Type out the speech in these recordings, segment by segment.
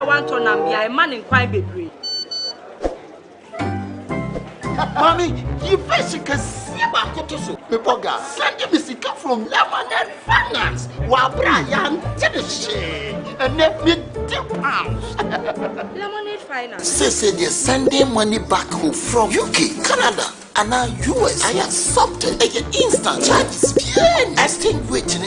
want to a man in quite baby. Mommy, you basically see about Kotoso. People got sending me sicker from Lemonade Finance. While Brian did the shit and let me £10. Lemonade Finance. Say they're sending money back home from UK, Canada, and now US. I accepted a instant charges. Exchange rate in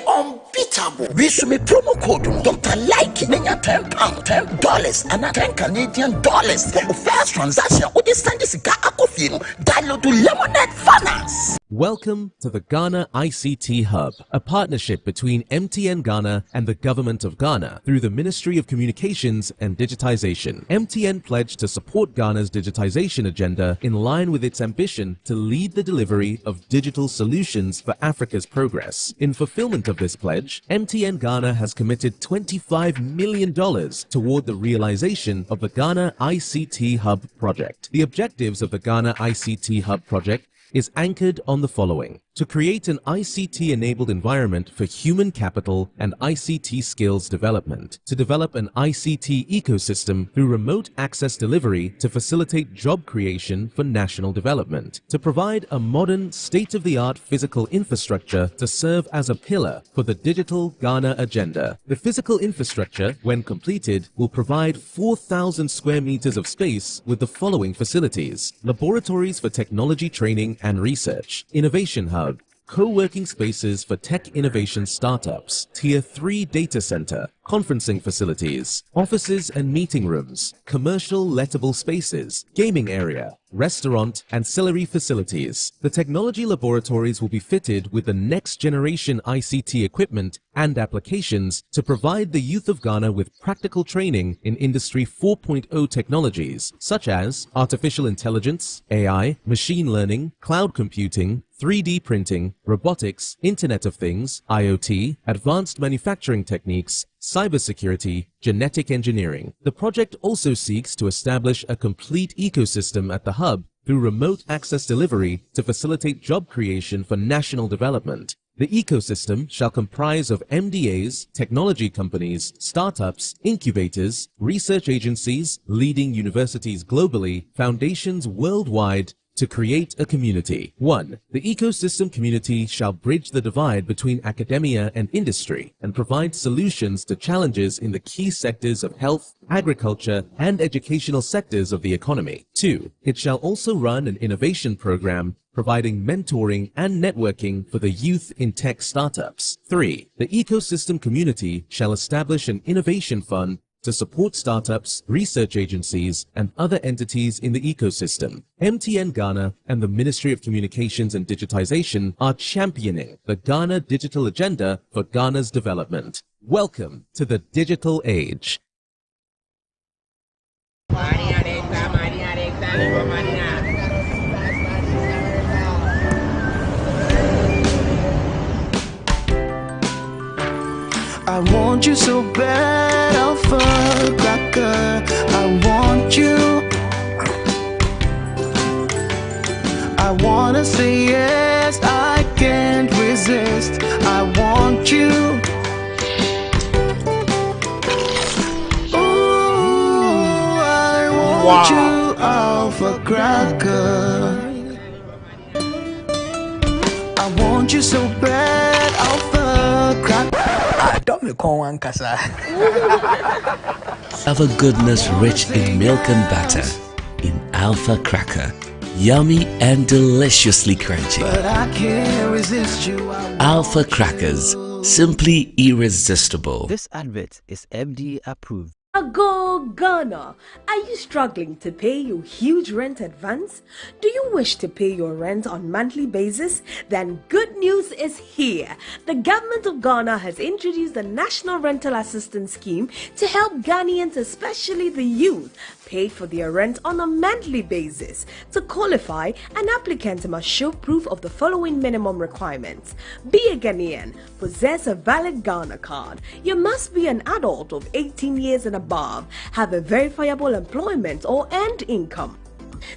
unbeatable. We should me promo code Dr. Like £10, $10, and $10 Canadian for the first transaction. What is send this download to Lemonade Finance. Welcome to the Ghana ICT Hub, a partnership between MTN Ghana and the Government of Ghana through the Ministry of Communications and Digitization. MTN pledged to support Ghana's digitization agenda in line with its ambition to lead the delivery of digital solutions for Africa's progress. In fulfillment of this pledge, MTN Ghana has committed $25 million toward the realization of the Ghana ICT Hub project. The objectives of the Ghana ICT Hub project is anchored on the following: to create an ICT-enabled environment for human capital and ICT skills development, to develop an ICT ecosystem through remote access delivery to facilitate job creation for national development, to provide a modern, state-of-the-art physical infrastructure to serve as a pillar for the digital Ghana agenda. The physical infrastructure, when completed, will provide 4,000 square meters of space with the following facilities: laboratories for technology training and research, innovation hub, co-working spaces for tech innovation startups, Tier 3 data center, conferencing facilities, offices and meeting rooms, commercial lettable spaces, gaming area, restaurant, ancillary facilities. The technology laboratories will be fitted with the next generation ICT equipment and applications to provide the youth of Ghana with practical training in Industry 4.0 technologies such as artificial intelligence, AI, machine learning, cloud computing, 3D printing, robotics, Internet of Things, IoT, advanced manufacturing techniques, cybersecurity, genetic engineering. The project also seeks to establish a complete ecosystem at the hub through remote access delivery to facilitate job creation for national development. The ecosystem shall comprise of MDAs, technology companies, startups, incubators, research agencies, leading universities globally, foundations worldwide, to create a community. 1. The ecosystem community shall bridge the divide between academia and industry and provide solutions to challenges in the key sectors of health, agriculture, and educational sectors of the economy. 2. It shall also run an innovation program providing mentoring and networking for the youth in tech startups. 3. The ecosystem community shall establish an innovation fund to support startups, research agencies, and other entities in the ecosystem. MTN Ghana and the Ministry of Communications and Digitization are championing the Ghana digital agenda for Ghana's development. Welcome to the digital age. I want you so bad, Alpha Cracker. I want you. I wanna say yes, I can't resist. I want you. Ooh, I want you, Alpha Cracker. I want you so bad, Alpha Cracker. Alpha goodness rich in milk and butter, in Alpha Cracker, yummy and deliciously crunchy. But I can't resist you. Alpha Crackers, simply irresistible. This advert is FDA approved. Go Ghana! Are you struggling to pay your huge rent advance? Do you wish to pay your rent on monthly basis? Then good news is here. The government of Ghana has introduced the National Rental Assistance Scheme to help Ghanaians, especially the youth, pay for their rent on a monthly basis. To qualify, an applicant must show proof of the following minimum requirements: be a Ghanaian, possess a valid Ghana card, you must be an adult of 18 years and above, have a verifiable employment or earned income,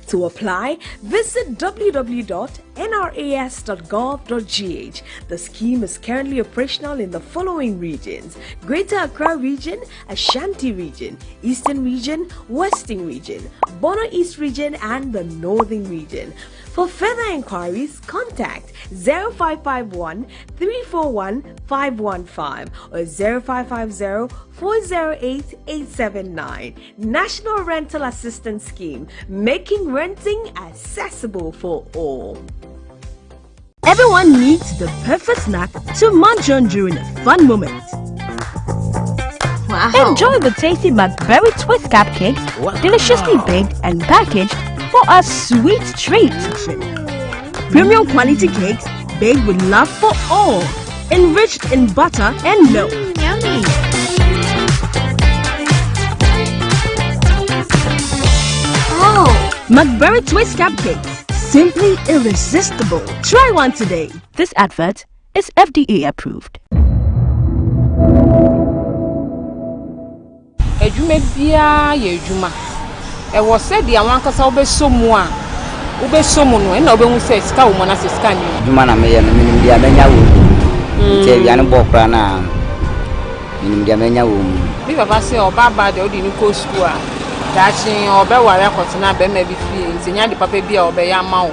To apply, visit www.nras.gov.gh. The scheme is currently operational in the following regions: Greater Accra Region, Ashanti Region, Eastern Region, Western Region, Bono East Region, and the Northern Region. For further inquiries, contact 0551 341 515 or 0550 408 879. National Rental Assistance Scheme, making renting accessible for all. Everyone needs the perfect snack to munch on during a fun moment. Wow. Enjoy the tasty McBerry Twist cupcakes, deliciously baked and packaged for a sweet treat. Premium quality cakes baked with love for all, enriched in butter and milk. Yummy. Oh, McBerry Twist cupcakes, simply irresistible. Try one today. This advert is FDA approved. Ejuma bia ye ejuma. E wo said the awankasa obesomu a obesomu no e na obehu say sika wo na se sika ni. Ejuma na me ye no minim dia menya wo. Che bia no bokra na minim dia menya wo. Bi baba say oba ba de odi ni ko school a. Dachi obe ware kwotena be ma bi fie. Ntinya de papa bia obe ya ma wo.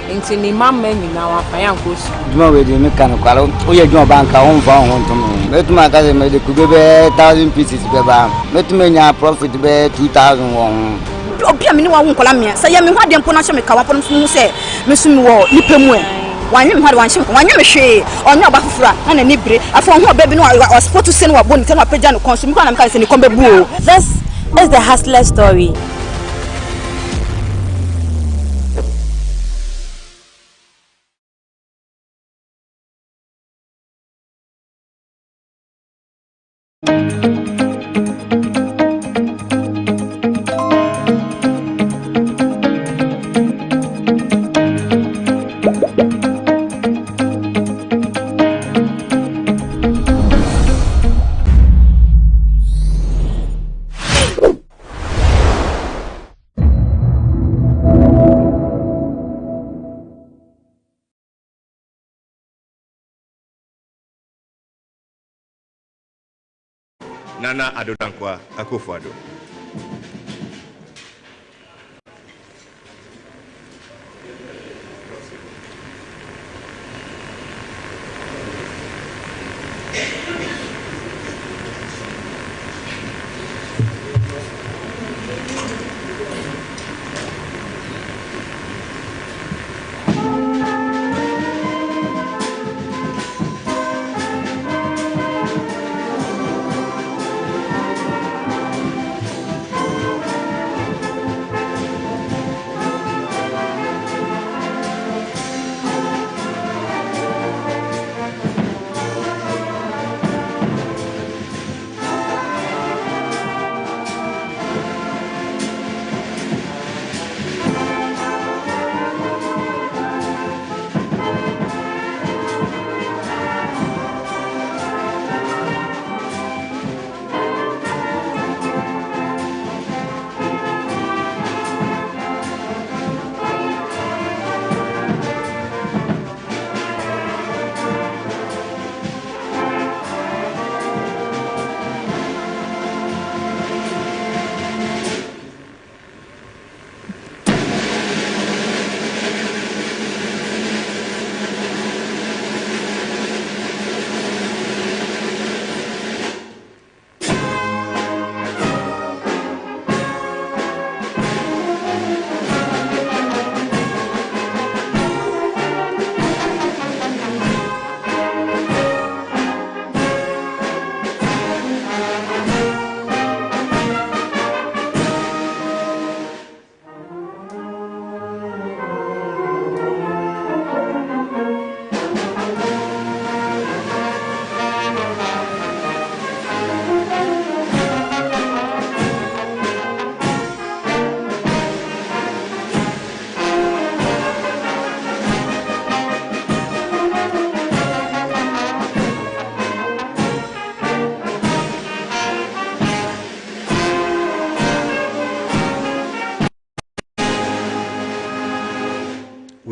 Nti ni mama ni na wa fa ya ko school. Ejuma we de me kan kwalo. O ye ejuma banka won fa won to no. Metuma ka se me de kube be 1000 pieces be ba. Metuma nya profit be 2000 won. Obia me ni wa won kola me. Say ya me ho ade mpo na hye me kawa pon mu se me sumi wo nipa mu e. Wanwe me ho ade wanhye wanwe me hwe. Onye oba fufura na ni bire. Afo ho oba bi no wa sport to say no wa boni tell no pagya no konso. Me kwa na me ka se ni kombe bu o. This is the hustler story. Nana Adodankwa Akufo-Addo.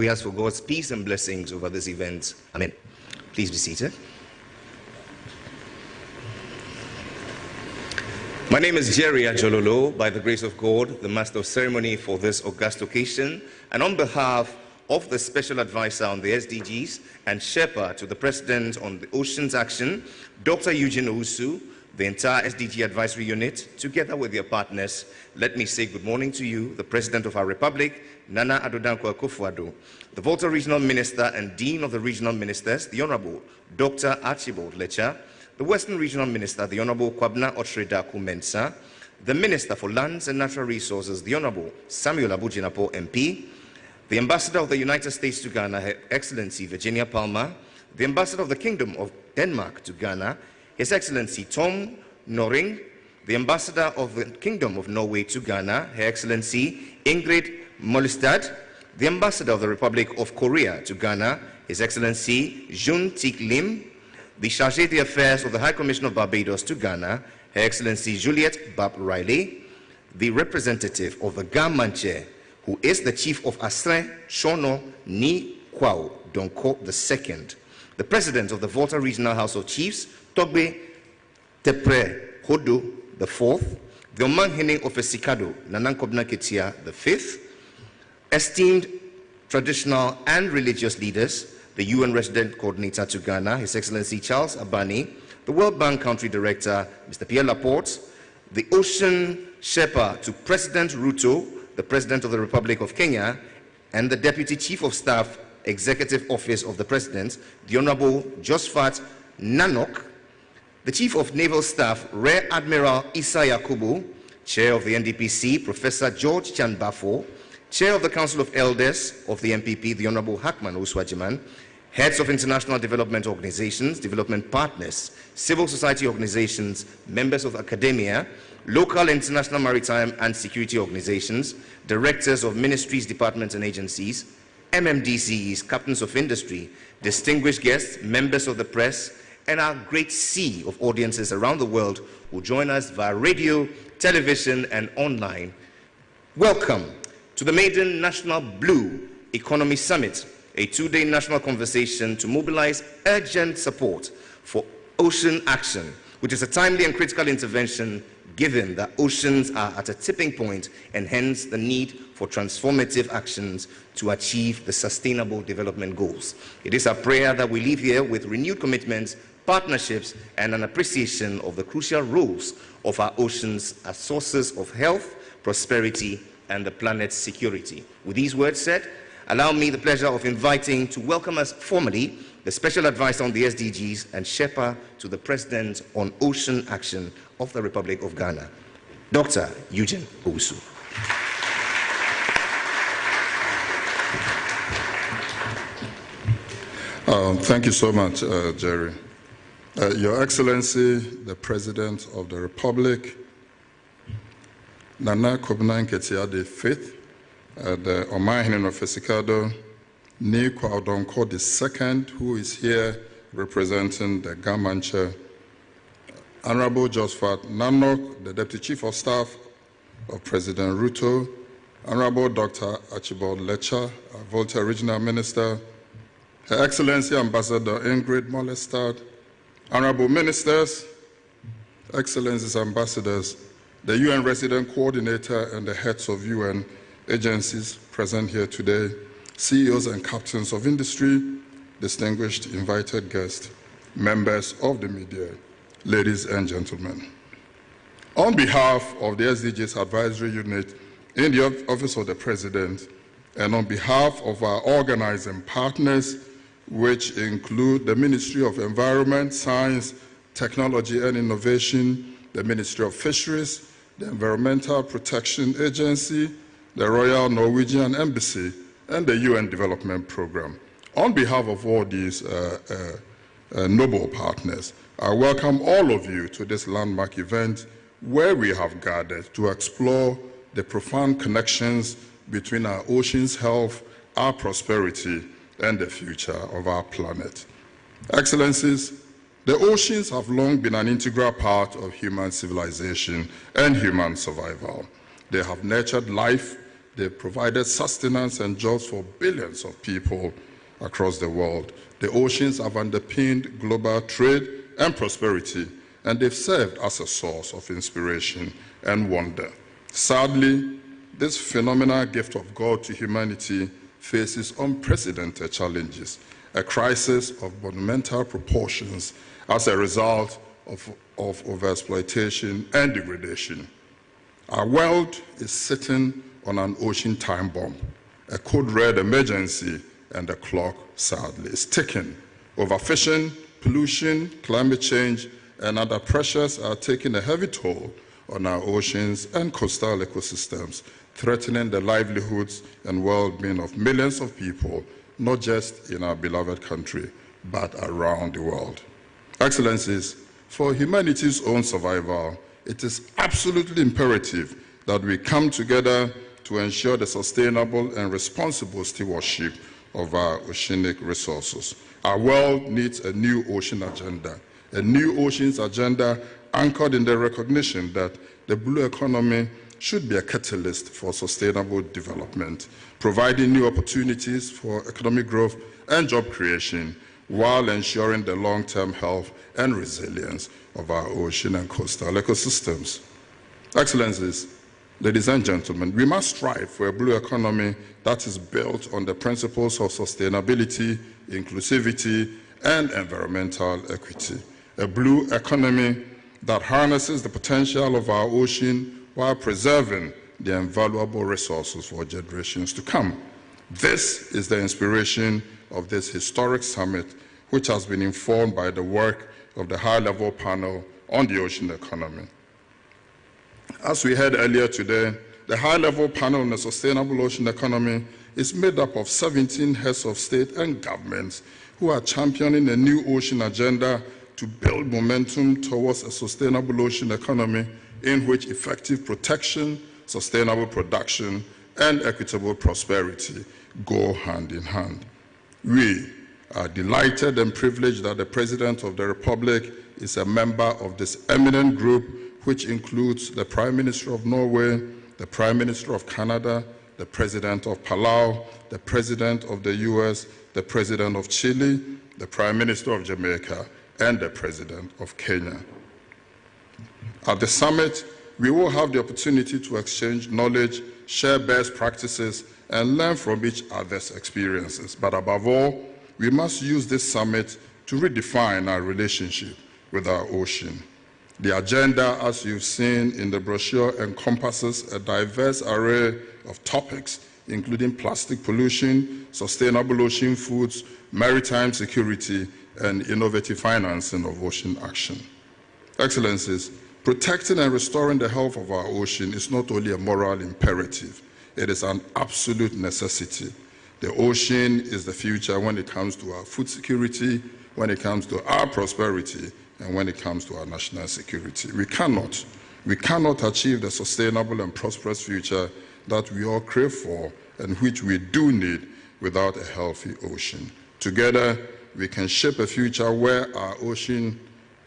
we ask for God's peace and blessings over this event. Amen. Please be seated. My name is Jerry Ajololo, by the grace of God, the Master of Ceremony for this august occasion, and on behalf of the Special Advisor on the SDGs and Sherpa to the President on the Oceans Action, Dr. Eugene Owusu, the entire SDG Advisory Unit, together with your partners, let me say good morning to you, the President of our Republic, Nana Addo Dankwa Akufo-Addo, the Volta Regional Minister and Dean of the Regional Ministers, the Honorable Dr. Archibald Lecha, the Western Regional Minister, the Honorable Kwabna Otreda-Kumensa, the Minister for Lands and Natural Resources, the Honorable Samuel Abujinapo MP, the Ambassador of the United States to Ghana, Her Excellency Virginia Palmer, the Ambassador of the Kingdom of Denmark to Ghana, His Excellency Tom Noring, the Ambassador of the Kingdom of Norway to Ghana, Her Excellency Ingrid Molstad, the Ambassador of the Republic of Korea to Ghana, His Excellency Jun Tik Lim, the Chargé d'Affaires of the High Commission of Barbados to Ghana, Her Excellency Juliet Bab Riley, the representative of the Gamanche, who is the Chief of Asre Shono Ni Kwao Donko II, the President of the Volta Regional House of Chiefs, Togbe Tepre Hodo IV, the Omanhene of Esikado, Nanankobna Ketia V, esteemed traditional and religious leaders, the UN Resident Coordinator to Ghana, His Excellency Charles Abani, the World Bank Country Director, Mr. Pierre Laporte, the Ocean Sherpa to President Ruto, the President of the Republic of Kenya, and the Deputy Chief of Staff, Executive Office of the President, the Honorable Josephat Nanok, the Chief of Naval Staff, Rear Admiral Issa Yakubu, Chair of the NDPC, Professor George Chan Bafo, Chair of the Council of Elders of the MPP, the Honorable Hakman Uswajiman, Heads of International Development Organizations, Development Partners, Civil Society Organizations, Members of Academia, Local and International Maritime and Security Organizations, Directors of Ministries, Departments and Agencies, MMDCs, Captains of Industry, distinguished guests, members of the press, and our great sea of audiences around the world who join us via radio, television, and online. Welcome to the Maiden National Blue Economy Summit, a two-day national conversation to mobilize urgent support for ocean action, which is a timely and critical intervention given that oceans are at a tipping point and hence the need for transformative actions to achieve the sustainable development goals. It is our prayer that we leave here with renewed commitments, partnerships, and an appreciation of the crucial roles of our oceans as sources of health, prosperity, and the planet's security. With these words said, allow me the pleasure of inviting to welcome us formally the Special Advisor on the SDGs and Sherpa to the President on Ocean Action of the Republic of Ghana, Dr. Eugene Owusu. Thank you so much, Jerry. Your Excellency, the President of the Republic, Nana Kobna Nketia V, the Omanhene of Esikado, Ni Kwao Donko II, who is here representing the Gamanche, Honorable Josephat Nanok, the Deputy Chief of Staff of President Ruto, Honorable Dr. Archibald Lecha, Volta Regional Minister, Her Excellency Ambassador Ingrid Molstad, Honorable Ministers, Excellencies Ambassadors, the UN Resident Coordinator and the heads of UN agencies present here today, CEOs and captains of industry, distinguished invited guests, members of the media, ladies and gentlemen. On behalf of the SDGs Advisory Unit in the Office of the President, and on behalf of our organizing partners, which include the Ministry of Environment, Science, Technology and Innovation, the Ministry of Fisheries, the Environmental Protection Agency, the Royal Norwegian Embassy, and the UN Development Program. On behalf of all these noble partners, I welcome all of you to this landmark event where we have gathered to explore the profound connections between our oceans' health, our prosperity, and the future of our planet. Excellencies, the oceans have long been an integral part of human civilization and human survival. They have nurtured life, They've provided sustenance and jobs for billions of people across the world. The oceans have underpinned global trade and prosperity, and they've served as a source of inspiration and wonder. Sadly, this phenomenal gift of God to humanity faces unprecedented challenges, a crisis of monumental proportions as a result of overexploitation and degradation. Our world is sitting on an ocean time bomb, a code red emergency, and the clock, sadly, is ticking. Overfishing, pollution, climate change, and other pressures are taking a heavy toll on our oceans and coastal ecosystems, threatening the livelihoods and well-being of millions of people, not just in our beloved country, but around the world. Excellencies, for humanity's own survival, it is absolutely imperative that we come together to ensure the sustainable and responsible stewardship of our oceanic resources. Our world needs a new ocean agenda, a new oceans agenda anchored in the recognition that the blue economy should be a catalyst for sustainable development, providing new opportunities for economic growth and job creation, while ensuring the long-term health and resilience of our ocean and coastal ecosystems. Excellencies, ladies and gentlemen, we must strive for a blue economy that is built on the principles of sustainability, inclusivity, and environmental equity. A blue economy that harnesses the potential of our ocean while preserving the invaluable resources for generations to come. This is the inspiration of this historic summit, which has been informed by the work of the high-level panel on the ocean economy. As we heard earlier today, the high-level panel on the sustainable ocean economy is made up of 17 heads of state and governments who are championing a new ocean agenda to build momentum towards a sustainable ocean economy in which effective protection, sustainable production, and equitable prosperity go hand in hand. We are delighted and privileged that the President of the Republic is a member of this eminent group, which includes the Prime Minister of Norway, the Prime Minister of Canada, the President of Palau, the President of the US, the President of Chile, the Prime Minister of Jamaica, and the President of Kenya. At the summit, we will have the opportunity to exchange knowledge, share best practices, and learn from each other's experiences. But above all, we must use this summit to redefine our relationship with our ocean. The agenda, as you've seen in the brochure, encompasses a diverse array of topics, including plastic pollution, sustainable ocean foods, maritime security, and innovative financing of ocean action. Excellencies, protecting and restoring the health of our ocean is not only a moral imperative, it is an absolute necessity. The ocean is the future when it comes to our food security, when it comes to our prosperity, and when it comes to our national security. We cannot achieve the sustainable and prosperous future that we all crave for and which we do need without a healthy ocean. Together, we can shape a future where our ocean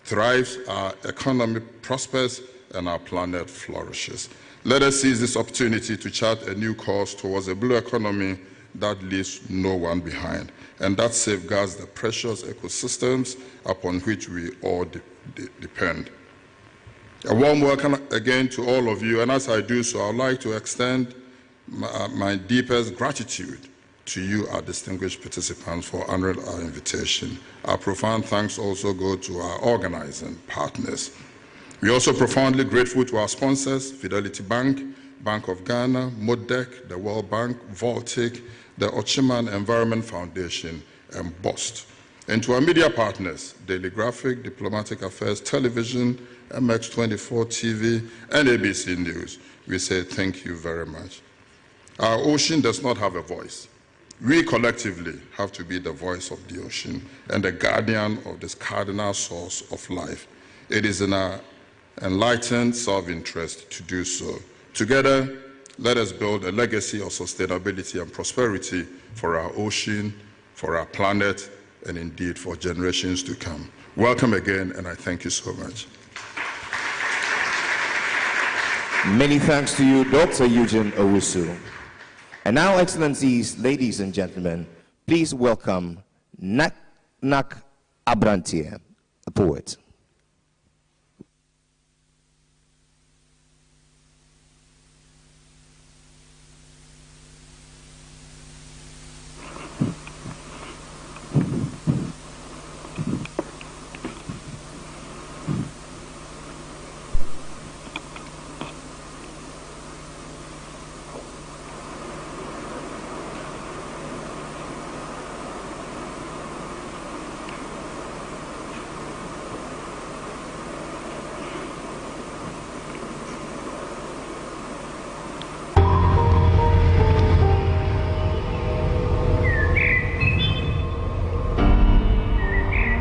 thrives, our economy prospers, and our planet flourishes. Let us seize this opportunity to chart a new course towards a blue economy that leaves no one behind, and that safeguards the precious ecosystems upon which we all depend. A warm welcome again to all of you, and as I do so, I would like to extend my deepest gratitude to you, our distinguished participants, for honoring our invitation. Our profound thanks also go to our organizing partners. We're also profoundly grateful to our sponsors, Fidelity Bank, Bank of Ghana, MODEC, the World Bank, Voltic, the Ochiman Environment Foundation, and BOST. And to our media partners, Daily Graphic, Diplomatic Affairs Television, MX24 TV, and ABC News, we say thank you very much. Our ocean does not have a voice. We collectively have to be the voice of the ocean and the guardian of this cardinal source of life. It is in our enlightened self-interest to do so. Together, let us build a legacy of sustainability and prosperity for our ocean, for our planet, and indeed for generations to come. Welcome again, and I thank you so much. Many thanks to you, Dr. Eugene Owusu. And now, Excellencies, ladies and gentlemen, please welcome Nak Abrantier, the poet.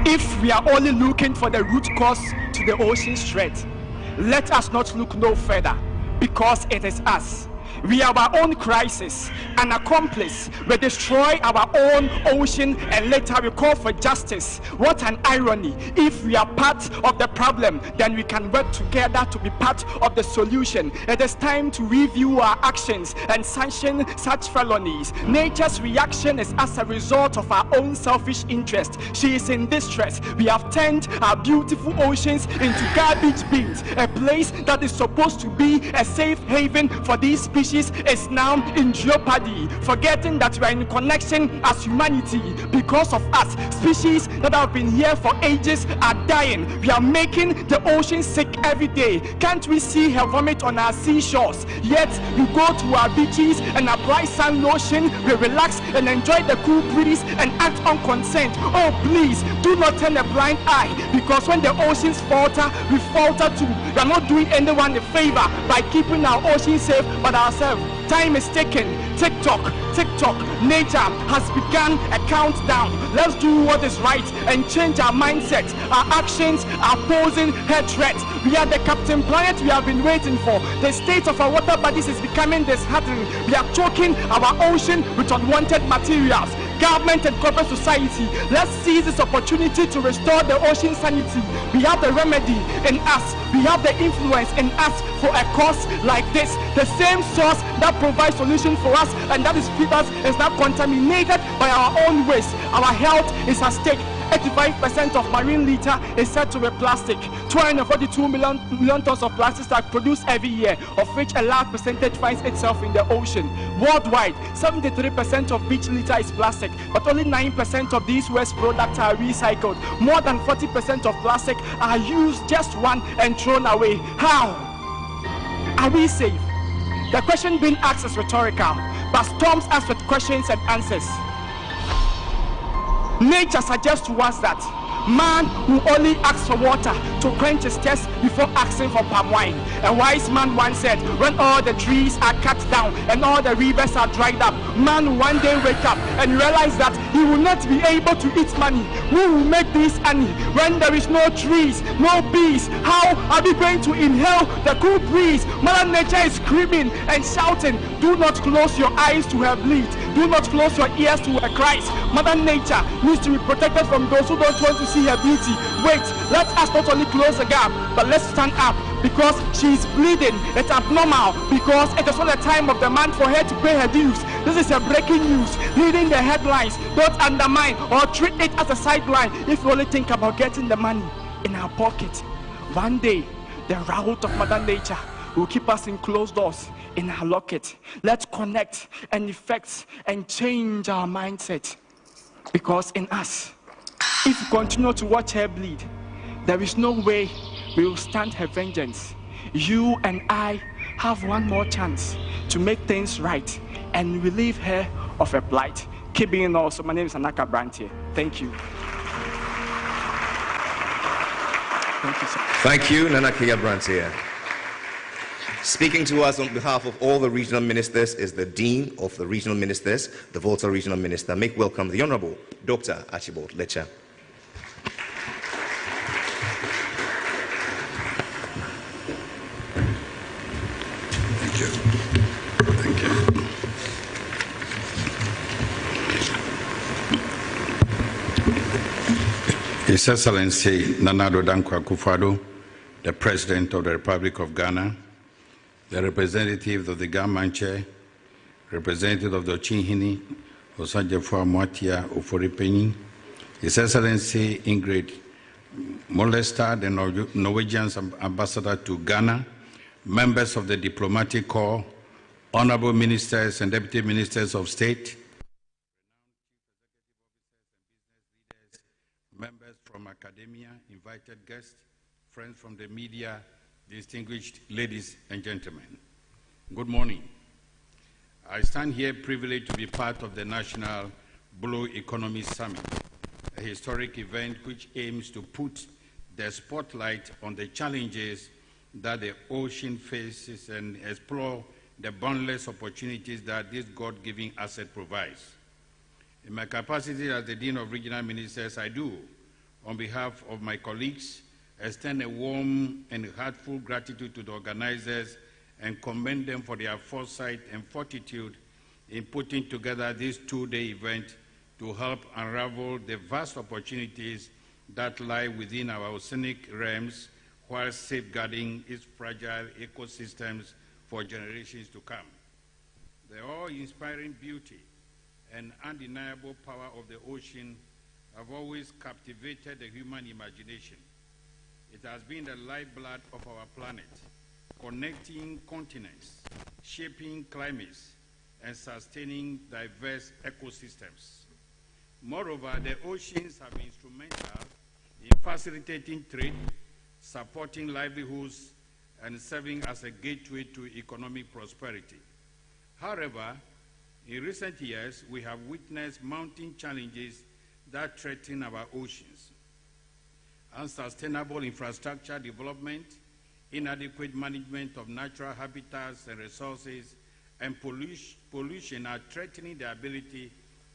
If we are only looking for the root cause to the ocean's threat, let us not look no further, because it is us. We are our own crisis, an accomplice. We destroy our own ocean and later we call for justice. What an irony. If we are part of the problem, then we can work together to be part of the solution. It is time to review our actions and sanction such felonies. Nature's reaction is as a result of our own selfish interest. She is in distress. We have turned our beautiful oceans into garbage bins. A place that is supposed to be a safe haven for these species is now in jeopardy, forgetting that we are in connection as humanity. Because of us, species that have been here for ages are dying. We are making the ocean sick every day. Can't we see her vomit on our seashores? Yet we go to our beaches and apply sun lotion, we relax and enjoy the cool breeze and act unconcerned. Oh please, do not turn a blind eye, because when the oceans falter, we falter too. We are not doing anyone a favor by keeping our ocean safe but ourselves. Time is taken. TikTok, nature has begun a countdown. Let's do what is right and change our mindset. Our actions are posing her threat. We are the Captain Planet we have been waiting for. The state of our water bodies is becoming disheartening. We are choking our ocean with unwanted materials. Government and corporate society, let's seize this opportunity to restore the ocean sanity. We have the remedy in us. We have the influence in us for a cause like this. The same source that provides solution for us and that is feed us is now contaminated by our own waste. Our health is at stake. 85% of marine litter is said to be plastic. 242 million tons of plastics are produced every year, of which a large percentage finds itself in the ocean. Worldwide, 73% of beach litter is plastic, but only 9% of these waste products are recycled. More than 40% of plastic are used just once and thrown away. How are we safe? The question being asked is rhetorical, but storms ask with questions and answers. Nature suggests to us that man will only ask for water to quench his thirst before asking for palm wine. A wise man once said, when all the trees are cut down and all the rivers are dried up, man will one day wake up and realize that he will not be able to eat money. Who will make this honey when there is no trees, no bees? How are we going to inhale the cool breeze? Mother Nature is screaming and shouting, do not close your eyes to her bleat. Do not close your ears to her cries. Mother Nature needs to be protected from those who don't want to see her beauty. Wait, let us not only close the gap, but let's stand up, because she is bleeding. It's abnormal, because it is not the time of the month for her to pay her dues. This is a breaking news, leading the headlines. Don't undermine or treat it as a sideline. If you only think about getting the money in our pocket, one day the wrath of Mother Nature will keep us in closed doors in our locket. Let's connect and effect and change our mindset, because in us, if we continue to watch her bleed, there is no way we will stand her vengeance. You and I have one more chance to make things right and relieve her of her plight. Keep being also. My name is Nak Abrantier. Thank you. Thank you, sir. Thank you, Nak Abrantier. Speaking to us on behalf of all the regional ministers is the Dean of the Regional Ministers, the Volta Regional Minister. Make welcome the Honorable Dr. Archibald Letcher. Thank you. Thank you. His Excellency Nana Addo Dankwa Akufo-Addo, the President of the Republic of Ghana, the representatives of the government chair, representative of the Chinhini, Osanjefo Mwatia Oforipenyi, His Excellency Ingrid Molester, the Norwegian ambassador to Ghana, members of the diplomatic corps, honorable ministers and deputy ministers of state, members from academia, invited guests, friends from the media, distinguished ladies and gentlemen. Good morning. I stand here privileged to be part of the National Blue Economy Summit, a historic event which aims to put the spotlight on the challenges that the ocean faces and explore the boundless opportunities that this God-given asset provides. In my capacity as the Dean of Regional Ministers, I do, on behalf of my colleagues, extend a warm and heartfelt gratitude to the organizers and commend them for their foresight and fortitude in putting together this two-day event to help unravel the vast opportunities that lie within our oceanic realms while safeguarding its fragile ecosystems for generations to come. The awe-inspiring beauty and undeniable power of the ocean have always captivated the human imagination. It has been the lifeblood of our planet, connecting continents, shaping climates, and sustaining diverse ecosystems. Moreover, the oceans have been instrumental in facilitating trade, supporting livelihoods, and serving as a gateway to economic prosperity. However, in recent years, we have witnessed mounting challenges that threaten our oceans. Unsustainable infrastructure development, inadequate management of natural habitats and resources, and pollution are threatening the ability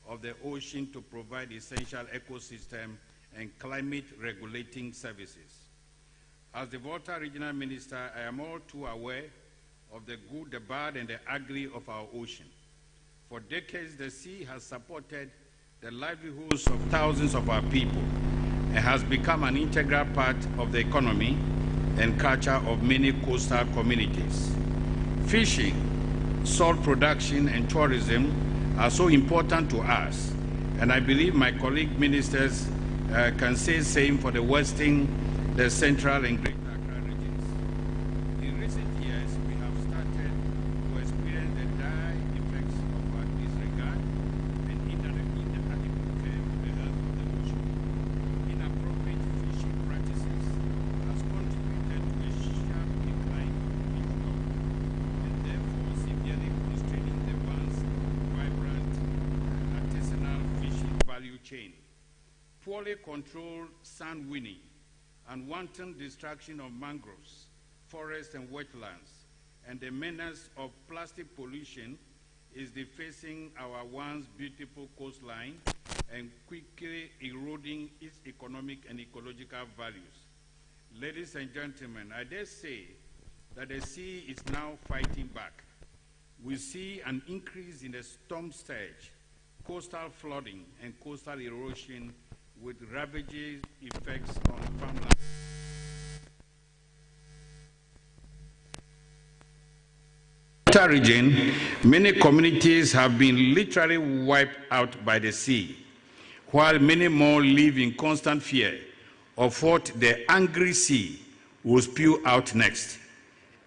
of the ocean to provide essential ecosystem and climate regulating services. As the Volta Regional Minister, I am all too aware of the good, the bad, and the ugly of our ocean. For decades, the sea has supported the livelihoods of thousands of our people and has become an integral part of the economy and culture of many coastal communities. Fishing, salt production, and tourism are so important to us, and I believe my colleague ministers can say the same for the Western, the Central, and Greater Accra regions. In recent years, we have started to experience the dire effects of our disregard and inadequate care of the health of the ocean. Inappropriate fishing practices has contributed to a sharp decline in stock and therefore severely constraining the once vibrant artisanal fishing value chain. Poorly controlled sand winning and wanton destruction of mangroves, forests, and wetlands, and the menace of plastic pollution is defacing our once beautiful coastline and quickly eroding its economic and ecological values. Ladies and gentlemen, I dare say that the sea is now fighting back. We see an increase in the storm surge, coastal flooding, and coastal erosion with ravaging effects on farmland. In the region, many communities have been literally wiped out by the sea, while many more live in constant fear of what the angry sea will spew out next.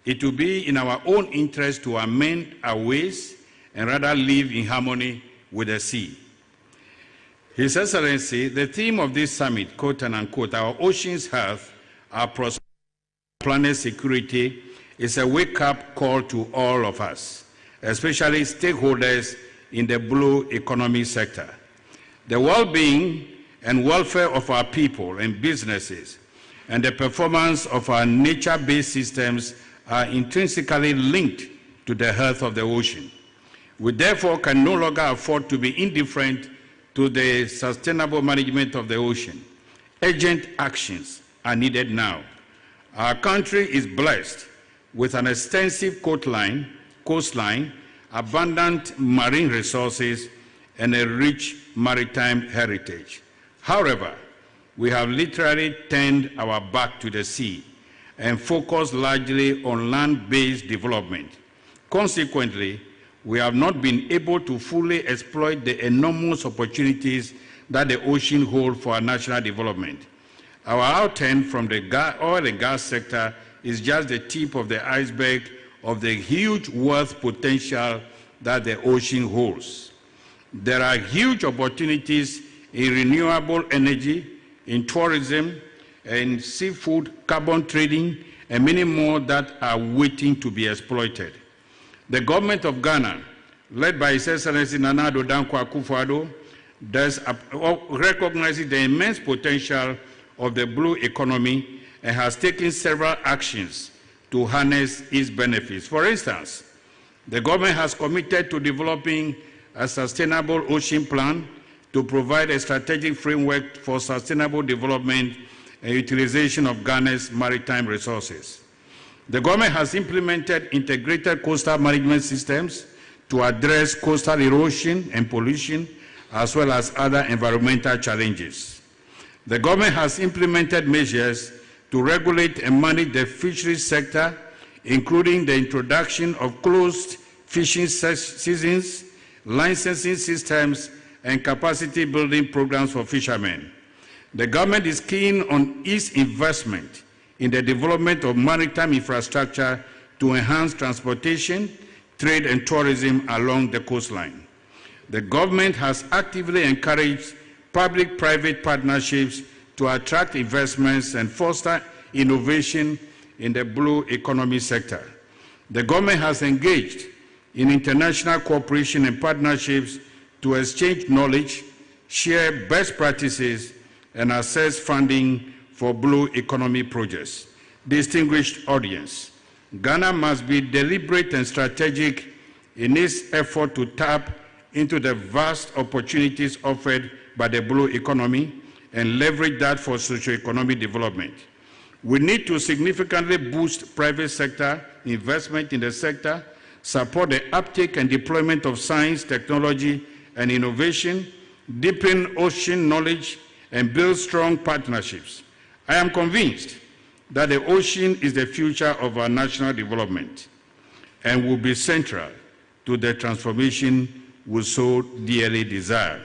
It will be in our own interest to amend our ways and rather live in harmony with the sea. His Excellency, the theme of this summit, quote and unquote, our ocean's health, our prosperity, planet security, is a wake-up call to all of us, especially stakeholders in the blue economy sector. The well-being and welfare of our people and businesses and the performance of our nature-based systems are intrinsically linked to the health of the ocean. We therefore can no longer afford to be indifferent to the sustainable management of the ocean. Urgent actions are needed now. Our country is blessed with an extensive coastline, abundant marine resources, and a rich maritime heritage. However, we have literally turned our back to the sea and focused largely on land-based development. Consequently, we have not been able to fully exploit the enormous opportunities that the ocean holds for our national development. Our outturn from the oil and gas sector is just the tip of the iceberg of the huge wealth potential that the ocean holds. There are huge opportunities in renewable energy, in tourism, in seafood, carbon trading, and many more that are waiting to be exploited. The government of Ghana, led by His Excellency Nana Addo Dankwa Akufo-Addo, thus recognizes the immense potential of the blue economy and has taken several actions to harness its benefits. For instance, the government has committed to developing a sustainable ocean plan to provide a strategic framework for sustainable development and utilization of Ghana's maritime resources. The government has implemented integrated coastal management systems to address coastal erosion and pollution, as well as other environmental challenges. The government has implemented measures to regulate and manage the fisheries sector, including the introduction of closed fishing seasons, licensing systems, and capacity building programs for fishermen. The government is keen on its investment in the development of maritime infrastructure to enhance transportation, trade, and tourism along the coastline. The government has actively encouraged public-private partnerships to attract investments and foster innovation in the blue economy sector. The government has engaged in international cooperation and partnerships to exchange knowledge, share best practices, and access funding for blue economy projects. Distinguished audience, Ghana must be deliberate and strategic in its effort to tap into the vast opportunities offered by the blue economy and leverage that for socio-economic development. We need to significantly boost private sector investment in the sector, support the uptake and deployment of science, technology, and innovation, deepen ocean knowledge, and build strong partnerships. I am convinced that the ocean is the future of our national development and will be central to the transformation we so dearly desire.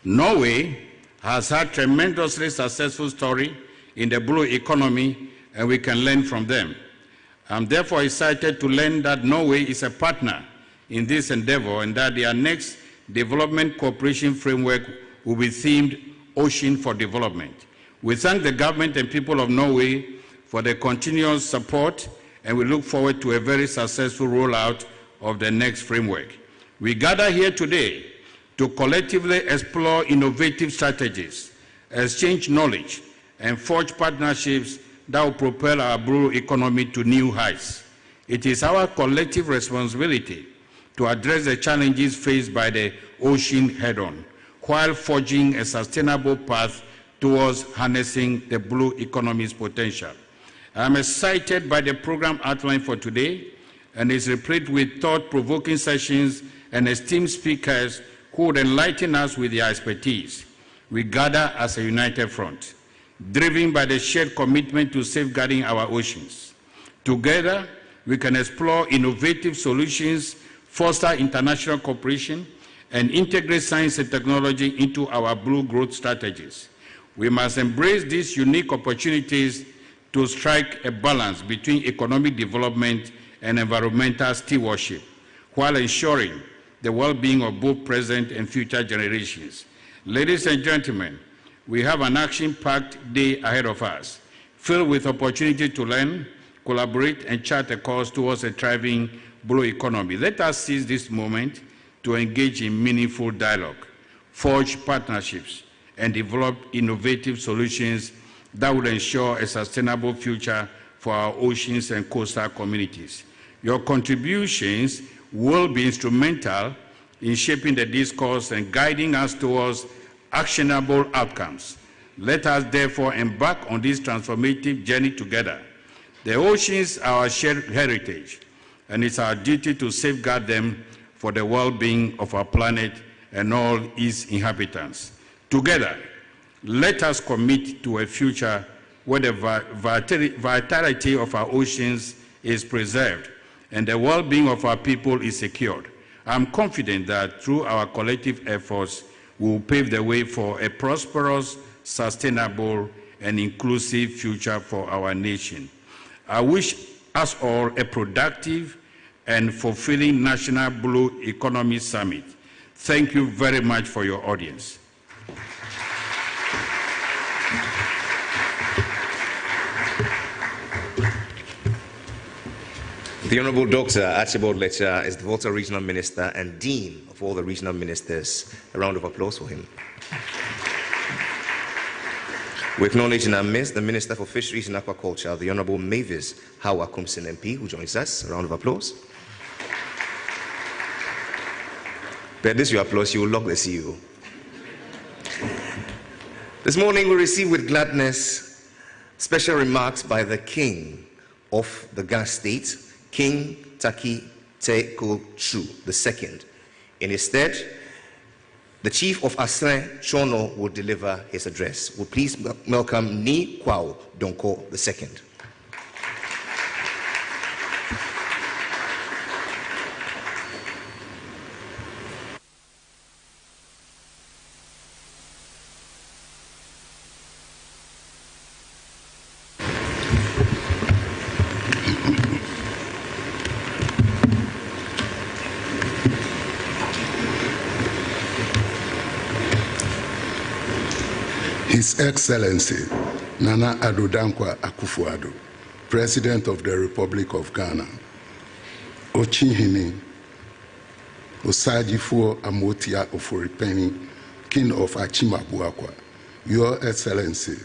Norway has had tremendously successful story in the blue economy, and we can learn from them. I'm therefore excited to learn that Norway is a partner in this endeavor and that their next development cooperation framework will be themed Ocean for Development. We thank the government and people of Norway for their continuous support, and we look forward to a very successful rollout of the next framework. We gather here today to collectively explore innovative strategies, exchange knowledge, and forge partnerships that will propel our blue economy to new heights. It is our collective responsibility to address the challenges faced by the ocean head-on, while forging a sustainable path towards harnessing the blue economy's potential. I am excited by the program outlined for today, and is replete with thought-provoking sessions and esteemed speakers who would enlighten us with their expertise. We gather as a united front, driven by the shared commitment to safeguarding our oceans. Together, we can explore innovative solutions, foster international cooperation, and integrate science and technology into our blue growth strategies. We must embrace these unique opportunities to strike a balance between economic development and environmental stewardship, while ensuring the well-being of both present and future generations. Ladies and gentlemen, we have an action-packed day ahead of us, filled with opportunity to learn, collaborate, and chart a course towards a thriving blue economy. Let us seize this moment to engage in meaningful dialogue, forge partnerships, and develop innovative solutions that will ensure a sustainable future for our oceans and coastal communities. Your contributions will be instrumental in shaping the discourse and guiding us towards actionable outcomes. Let us therefore embark on this transformative journey together. The oceans are our shared heritage, and it's our duty to safeguard them for the well-being of our planet and all its inhabitants. Together, let us commit to a future where the vitality of our oceans is preserved and the well-being of our people is secured. I'm confident that through our collective efforts, we will pave the way for a prosperous, sustainable, and inclusive future for our nation. I wish us all a productive and fulfilling National Blue Economy Summit. Thank you very much for your audience. The Honourable Dr. Archibald Letcher is the Volta Regional Minister and Dean of all the regional ministers. A round of applause for him. We acknowledge in our midst the Minister for Fisheries and Aquaculture, the Honourable Mavis Hawa Kumsin MP, who joins us. A round of applause. But this your applause, you will lock the CEO. This morning we receive with gladness special remarks by the King of the Ghana State, King Taki Teko Chu II. In his stead, the Chief of Asre Chono will deliver his address. Will please welcome Ni Kwao Donko II. His Excellency Nana Addo Dankwa Akufo-Addo, President of the Republic of Ghana, Ochinhene Osajifo Amotia Oforipeni, King of Achimabuakwa, Your Excellency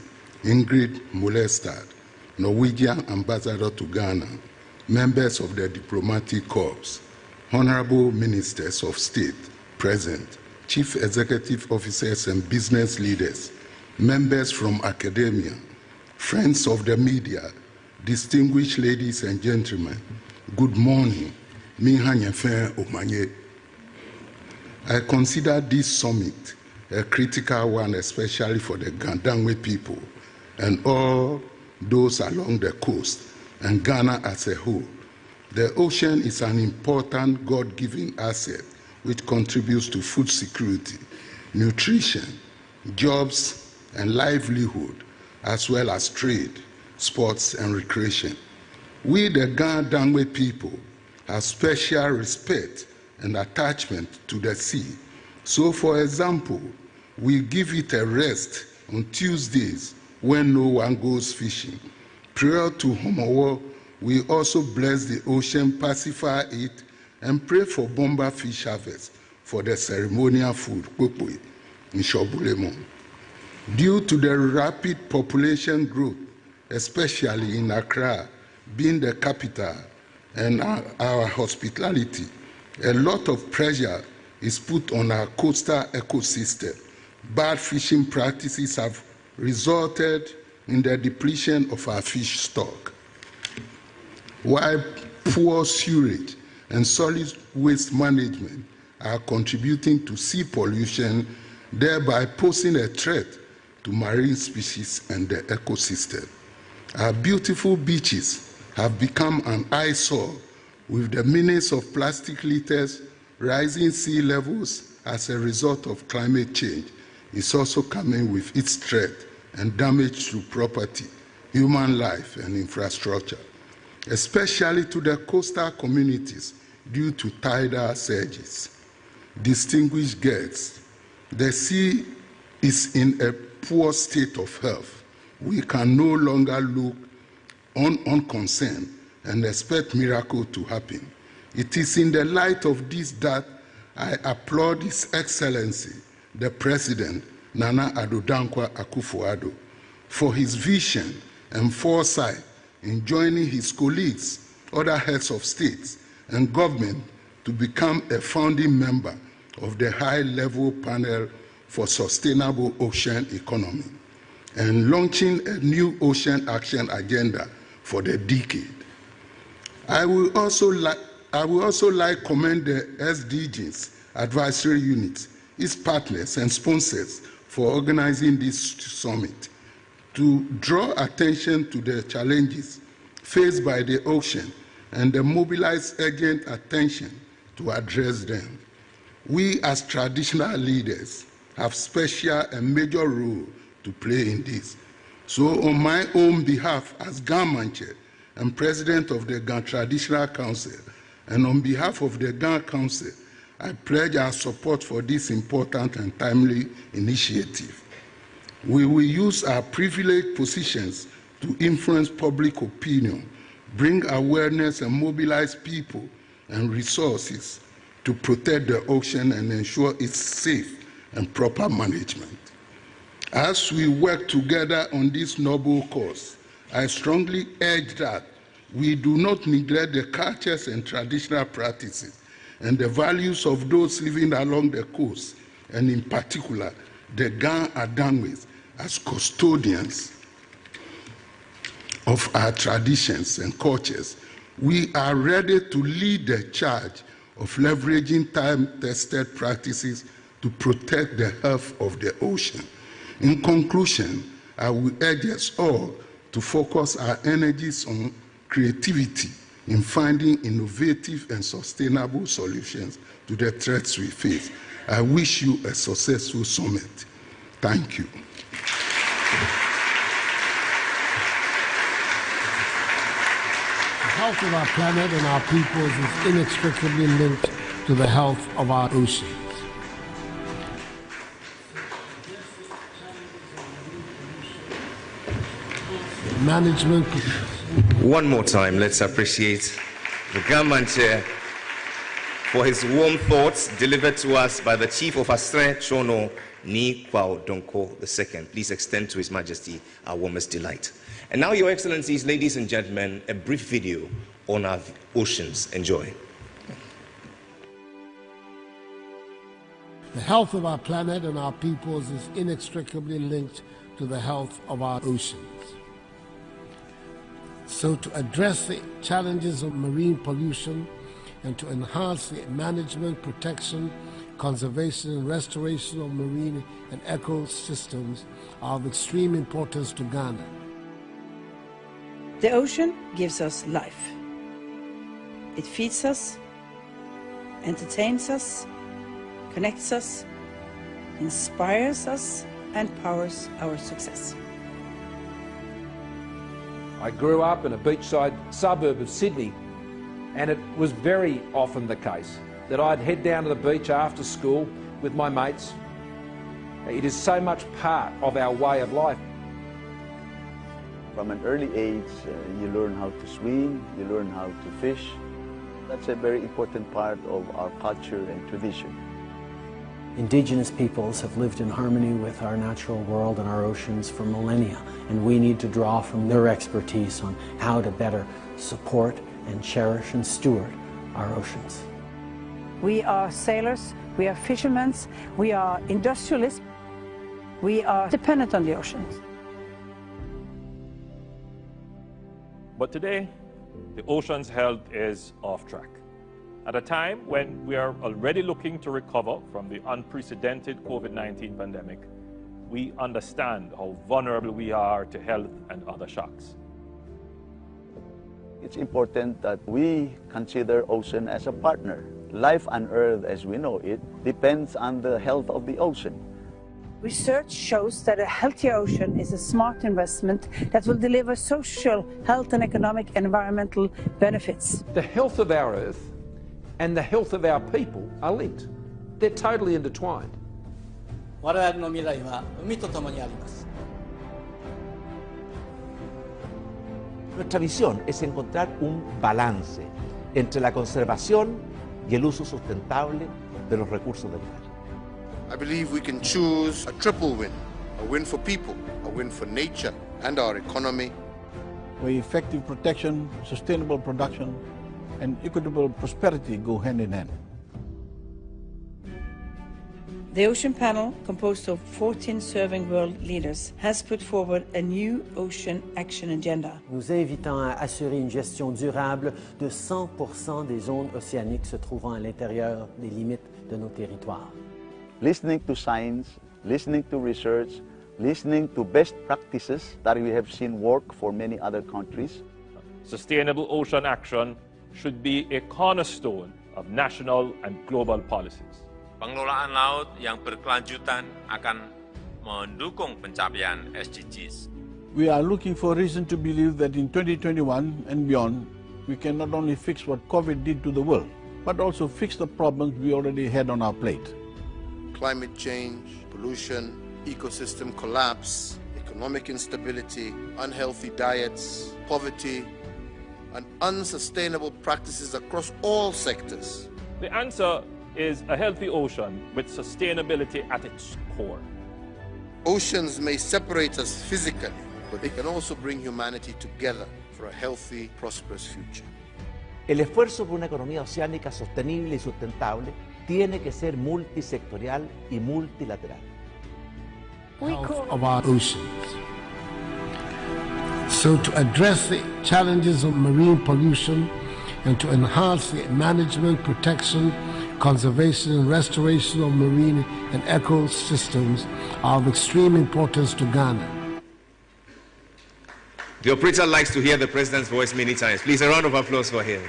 Ingrid Molestad, Norwegian Ambassador to Ghana, members of the Diplomatic Corps, Honorable Ministers of State present, Chief Executive Officers and business leaders, members from academia, friends of the media, distinguished ladies and gentlemen, good morning. I consider this summit a critical one, especially for the Gandangwe people and all those along the coast and Ghana as a whole. The ocean is an important God-given asset which contributes to food security, nutrition, jobs, and livelihood, as well as trade, sports, and recreation. We, the Gandangwe people, have special respect and attachment to the sea. So, for example, we give it a rest on Tuesdays when no one goes fishing. Prior to Homowo, we also bless the ocean, pacify it, and pray for bomber fish harvest for the ceremonial food, Kwekwe, in Shobulemo. Due to the rapid population growth, especially in Accra, being the capital, and our hospitality, a lot of pressure is put on our coastal ecosystem. Bad fishing practices have resulted in the depletion of our fish stock, while poor sewage and solid waste management are contributing to sea pollution, thereby posing a threat to marine species and the ecosystem. Our beautiful beaches have become an eyesore with the menace of plastic litters, rising sea levels as a result of climate change is also coming with its threat and damage to property, human life, and infrastructure, especially to the coastal communities due to tidal surges. Distinguished guests, the sea is in a poor state of health. We can no longer look on unconcerned and expect miracles to happen. It is in the light of this that I applaud His Excellency, the President, Nana Addo Dankwa Akufo-Addo, for his vision and foresight in joining his colleagues, other heads of states and government to become a founding member of the high-level panel for sustainable ocean economy and launching a new ocean action agenda for the decade. I will also like to commend the SDGs advisory unit, its partners and sponsors for organizing this summit to draw attention to the challenges faced by the ocean and the mobilized urgent attention to address them. We as traditional leaders have special and major role to play in this. So on my own behalf as Gamanche and President of the Ghana Traditional Council, and on behalf of the Ghana Council, I pledge our support for this important and timely initiative. We will use our privileged positions to influence public opinion, bring awareness and mobilize people and resources to protect the ocean and ensure its safe and proper management. As we work together on this noble cause, I strongly urge that we do not neglect the cultures and traditional practices and the values of those living along the coast, and in particular, the Ghana Adangwes as custodians of our traditions and cultures. We are ready to lead the charge of leveraging time-tested practices to protect the health of the ocean. In conclusion, I will urge us all to focus our energies on creativity in finding innovative and sustainable solutions to the threats we face. I wish you a successful summit. Thank you. The health of our planet and our peoples is inextricably linked to the health of our oceans. Management. One more time, let's appreciate the government chair for his warm thoughts delivered to us by the Chief of Astre Chono Ni Kwao Donko II. Please extend to His Majesty our warmest delight. And now, Your Excellencies, ladies and gentlemen, a brief video on our oceans. Enjoy. The health of our planet and our peoples is inextricably linked to the health of our oceans. So to address the challenges of marine pollution and to enhance the management, protection, conservation and restoration of marine and ecosystems are of extreme importance to Ghana. The ocean gives us life. It feeds us, entertains us, connects us, inspires us, and powers our success. I grew up in a beachside suburb of Sydney, and it was very often the case that I'd head down to the beach after school with my mates. It is so much part of our way of life. From an early age, you learn how to swim, you learn how to fish. That's a very important part of our culture and tradition. Indigenous peoples have lived in harmony with our natural world and our oceans for millennia, and we need to draw from their expertise on how to better support and cherish and steward our oceans. We are sailors, we are fishermen, we are industrialists, we are dependent on the oceans. But today, the ocean's health is off track. At a time when we are already looking to recover from the unprecedented COVID-19 pandemic, we understand how vulnerable we are to health and other shocks. It's important that we consider ocean as a partner. Life on Earth as we know it depends on the health of the ocean. Research shows that a healthier ocean is a smart investment that will deliver social, health and economic and environmental benefits. The health of our Earth and the health of our people are linked. They're totally intertwined. Nuestra visión es encontrar un balance entre la conservación y el uso sustentable de los recursos del mar. I believe we can choose a triple win. A win for people, a win for nature and our economy. Where effective protection, sustainable production, and equitable prosperity go hand in hand. The Ocean Panel, composed of 14 serving world leaders, has put forward a new ocean action agenda. Nous invitons à assurer une gestion durable de 100% des zones océaniques se trouvant à l'intérieur des limites de nos territoires. Listening to science, listening to research, listening to best practices that we have seen work for many other countries. Sustainable ocean action should be a cornerstone of national and global policies. Pengelolaan laut yang berkelanjutan akan mendukung pencapaian SDGs. We are looking for reason to believe that in 2021 and beyond, we can not only fix what COVID did to the world, but also fix the problems we already had on our plate. Climate change, pollution, ecosystem collapse, economic instability, unhealthy diets, poverty, and unsustainable practices across all sectors. The answer is a healthy ocean with sustainability at its core. Oceans may separate us physically, but they can also bring humanity together for a healthy, prosperous future. El esfuerzo por una economía oceánica sostenible y sustentable tiene que ser multisectorial y multilateral. Health of our oceans. So to address the challenges of marine pollution and to enhance the management, protection, conservation and restoration of marine and ecosystems are of extreme importance to Ghana. The operator likes to hear the President's voice many times. Please, a round of applause for him.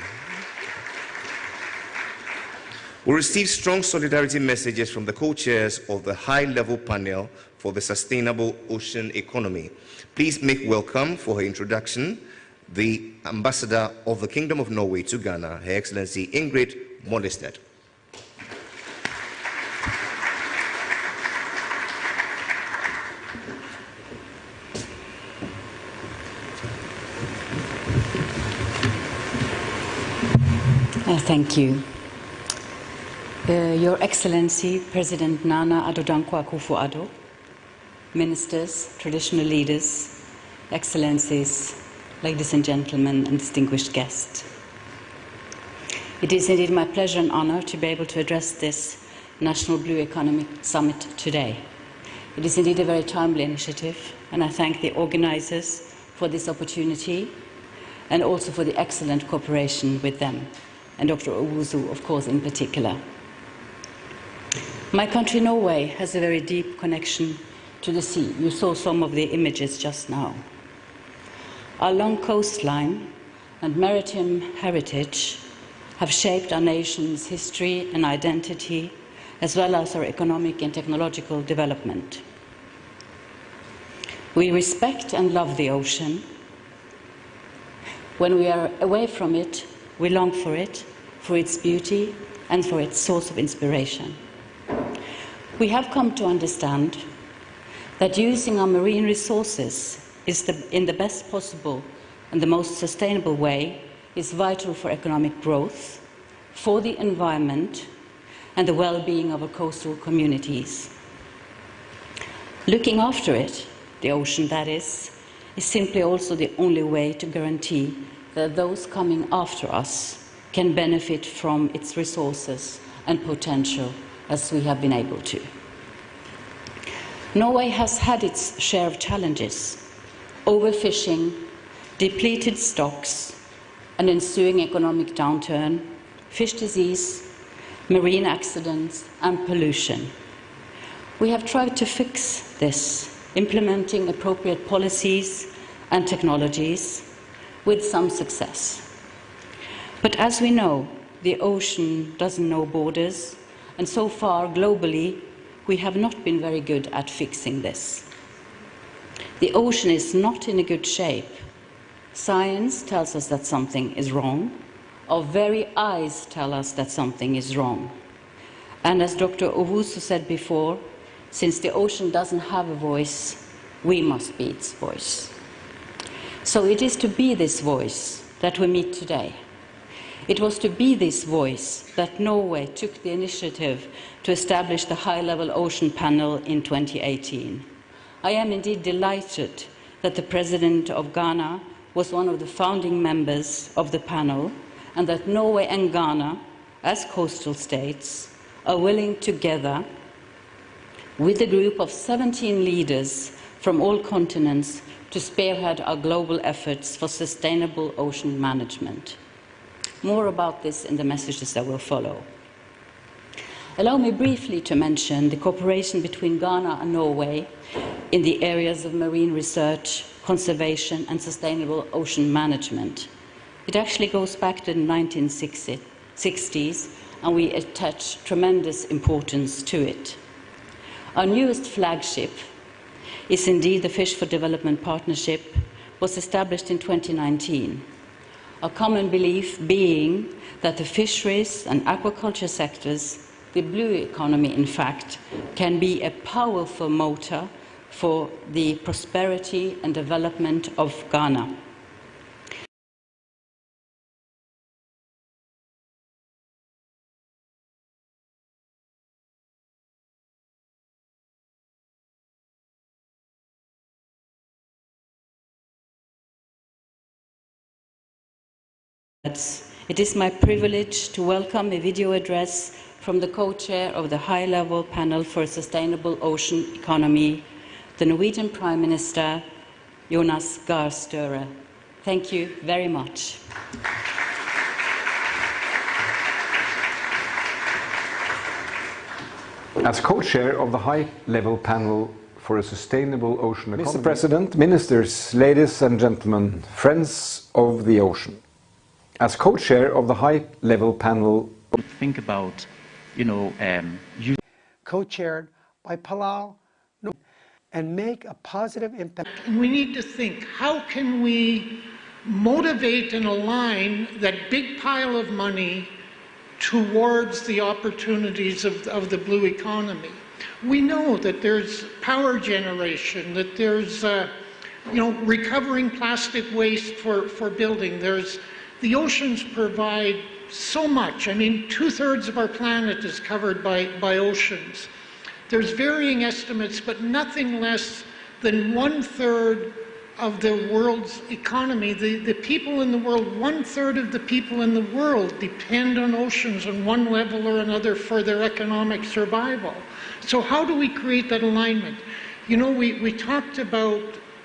We received strong solidarity messages from the co-chairs of the high-level panel for the sustainable ocean economy. Please make welcome for her introduction the Ambassador of the Kingdom of Norway to Ghana, Her Excellency Ingrid Mollestad. Thank you. Your Excellency, President Nana Addo Dankwa Akufo-Addo, Ministers, traditional leaders, Excellencies, ladies and gentlemen, and distinguished guests. It is indeed my pleasure and honor to be able to address this National Blue Economic Summit today. It is indeed a very timely initiative, and I thank the organizers for this opportunity and also for the excellent cooperation with them, and Dr. Owusu, of course, in particular. My country, Norway, has a very deep connection to the sea. You saw some of the images just now. Our long coastline and maritime heritage have shaped our nation's history and identity, as well as our economic and technological development. We respect and love the ocean. When we are away from it, we long for its beauty, and for its source of inspiration. We have come to understand that using our marine resources in the best possible and the most sustainable way is vital for economic growth, for the environment, and the well-being of our coastal communities. Looking after it, the ocean that is simply also the only way to guarantee that those coming after us can benefit from its resources and potential as we have been able to. Norway has had its share of challenges: overfishing, depleted stocks, an ensuing economic downturn, fish disease, marine accidents, and pollution. We have tried to fix this, implementing appropriate policies and technologies with some success. But as we know, the ocean doesn't know borders, and so far, globally, we have not been very good at fixing this. The ocean is not in a good shape. Science tells us that something is wrong. Our very eyes tell us that something is wrong. And as Dr. Owusu said before, since the ocean doesn't have a voice, we must be its voice. So it is to be this voice that we meet today. It was to be this voice that Norway took the initiative to establish the high-level ocean panel in 2018. I am indeed delighted that the President of Ghana was one of the founding members of the panel, and that Norway and Ghana, as coastal states, are willing together with a group of 17 leaders from all continents to spearhead our global efforts for sustainable ocean management. More about this in the messages that will follow. Allow me briefly to mention the cooperation between Ghana and Norway in the areas of marine research, conservation, and sustainable ocean management. It actually goes back to the 1960s, and we attach tremendous importance to it. Our newest flagship is indeed the Fish for Development Partnership, was established in 2019. A common belief being that the fisheries and aquaculture sectors, the blue economy in fact, can be a powerful motor for the prosperity and development of Ghana. It is my privilege to welcome a video address from the co-chair of the high-level panel for a sustainable ocean economy, the Norwegian Prime Minister, Jonas Gahr Støre. Thank you very much. As co-chair of the high-level panel for a sustainable ocean economy. Mr. President, ministers, ladies and gentlemen, friends of the ocean. As co-chair of the high-level panel, think about, co-chaired by Palau, and make a positive impact. We need to think, how can we motivate and align that big pile of money towards the opportunities of the blue economy? We know that there's power generation, that there's recovering plastic waste for building. The oceans provide so much. I mean, 2/3 of our planet is covered by oceans. There's varying estimates, but nothing less than 1/3 of the world's economy. The people in the world, 1/3 of the people in the world depend on oceans on one level or another for their economic survival. So how do we create that alignment? We talked about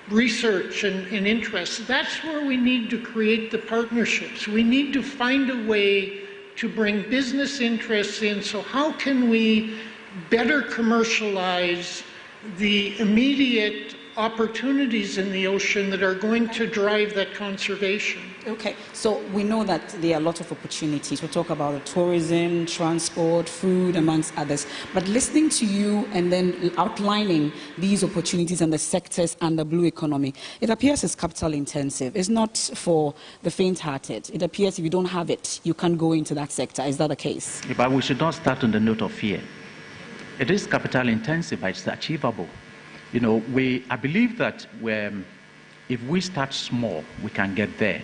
research and interest. That's where we need to create the partnerships. We need to find a way to bring business interests in. So how can we better commercialize the immediate opportunities in the ocean that are going to drive that conservation? Okay, so we know that there are a lot of opportunities. We talk about tourism, transport, food, amongst others. But listening to you and then outlining these opportunities and the sectors and the blue economy, it appears it's capital intensive. It's not for the faint-hearted. It appears if you don't have it, you can't go into that sector. Is that the case? Yeah, but we should not start on the note of fear. It is capital intensive, but it's achievable. I believe that if we start small, we can get there.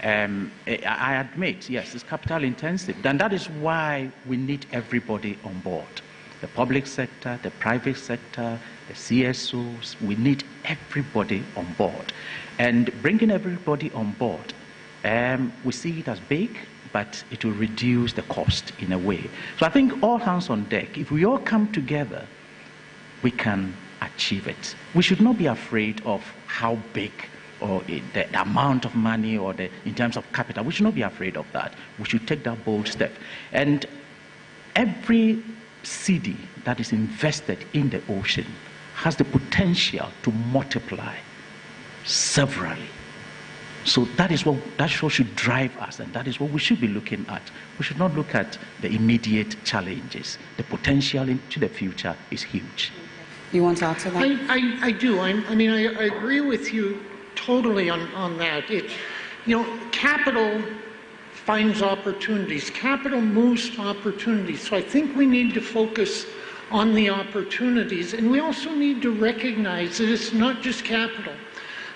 I admit, yes, it's capital intensive. And that is why we need everybody on board. The public sector, the private sector, the CSOs, we need everybody on board. And bringing everybody on board, we see it as big, but it will reduce the cost in a way. So I think all hands on deck, if we all come together, we can achieve it. We should not be afraid of how big or the amount of money or in terms of capital. We should not be afraid of that. We should take that bold step. And every cedi that is invested in the ocean has the potential to multiply severally. So that's what should drive us, and that is what we should be looking at. We should not look at the immediate challenges. The potential into the future is huge. You want to add to that? I do. I agree with you totally on that. Capital finds opportunities. Capital moves to opportunities. So I think we need to focus on the opportunities, and we also need to recognize that it's not just capital.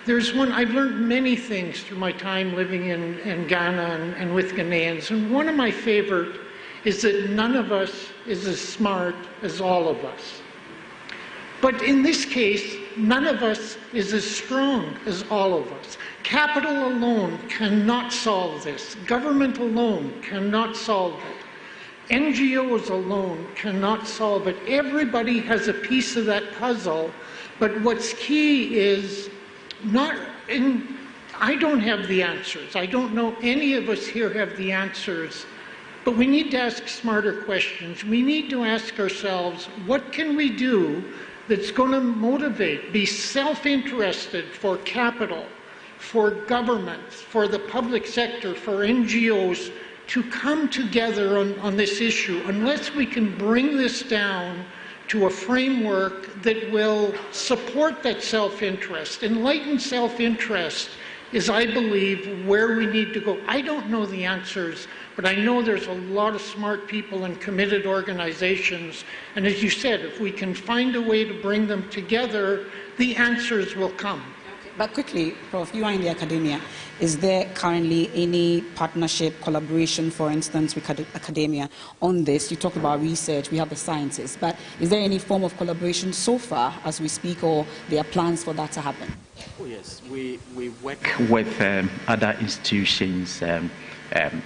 I've learned many things through my time living in Ghana and with Ghanaians, and one of my favorite is that none of us is as smart as all of us. But in this case, none of us is as strong as all of us. Capital alone cannot solve this. Government alone cannot solve it. NGOs alone cannot solve it. Everybody has a piece of that puzzle, but what's key is I don't have the answers. I don't know any of us here have the answers, but we need to ask smarter questions. We need to ask ourselves, what can we do that's going to motivate, be self-interested for capital for governments, for the public sector, for NGOs to come together on this issue, unless we can bring this down to a framework that will support that self-interest. Enlightened self-interest is, I believe, where we need to go. I don't know the answers, but I know there's a lot of smart people and committed organizations. And as you said, if we can find a way to bring them together, the answers will come. But quickly, Prof, you are in the academia. Is there currently any partnership, collaboration, for instance, with academia on this? You talked about research, we have the sciences, but is there any form of collaboration so far as we speak, or there are plans for that to happen? Oh yes, we work with other institutions,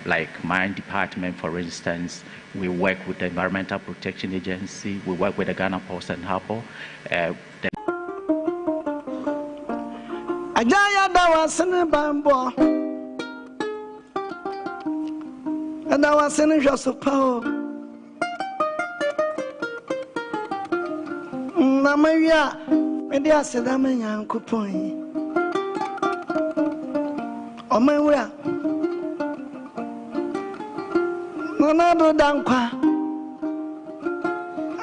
like my department, for instance. We work with the Environmental Protection Agency, we work with the Ghana Post and Harbour. Ajaya dawa sene bambo dawa sene josopo na mawia mede aseda manya nkupon o mawia na do dankwa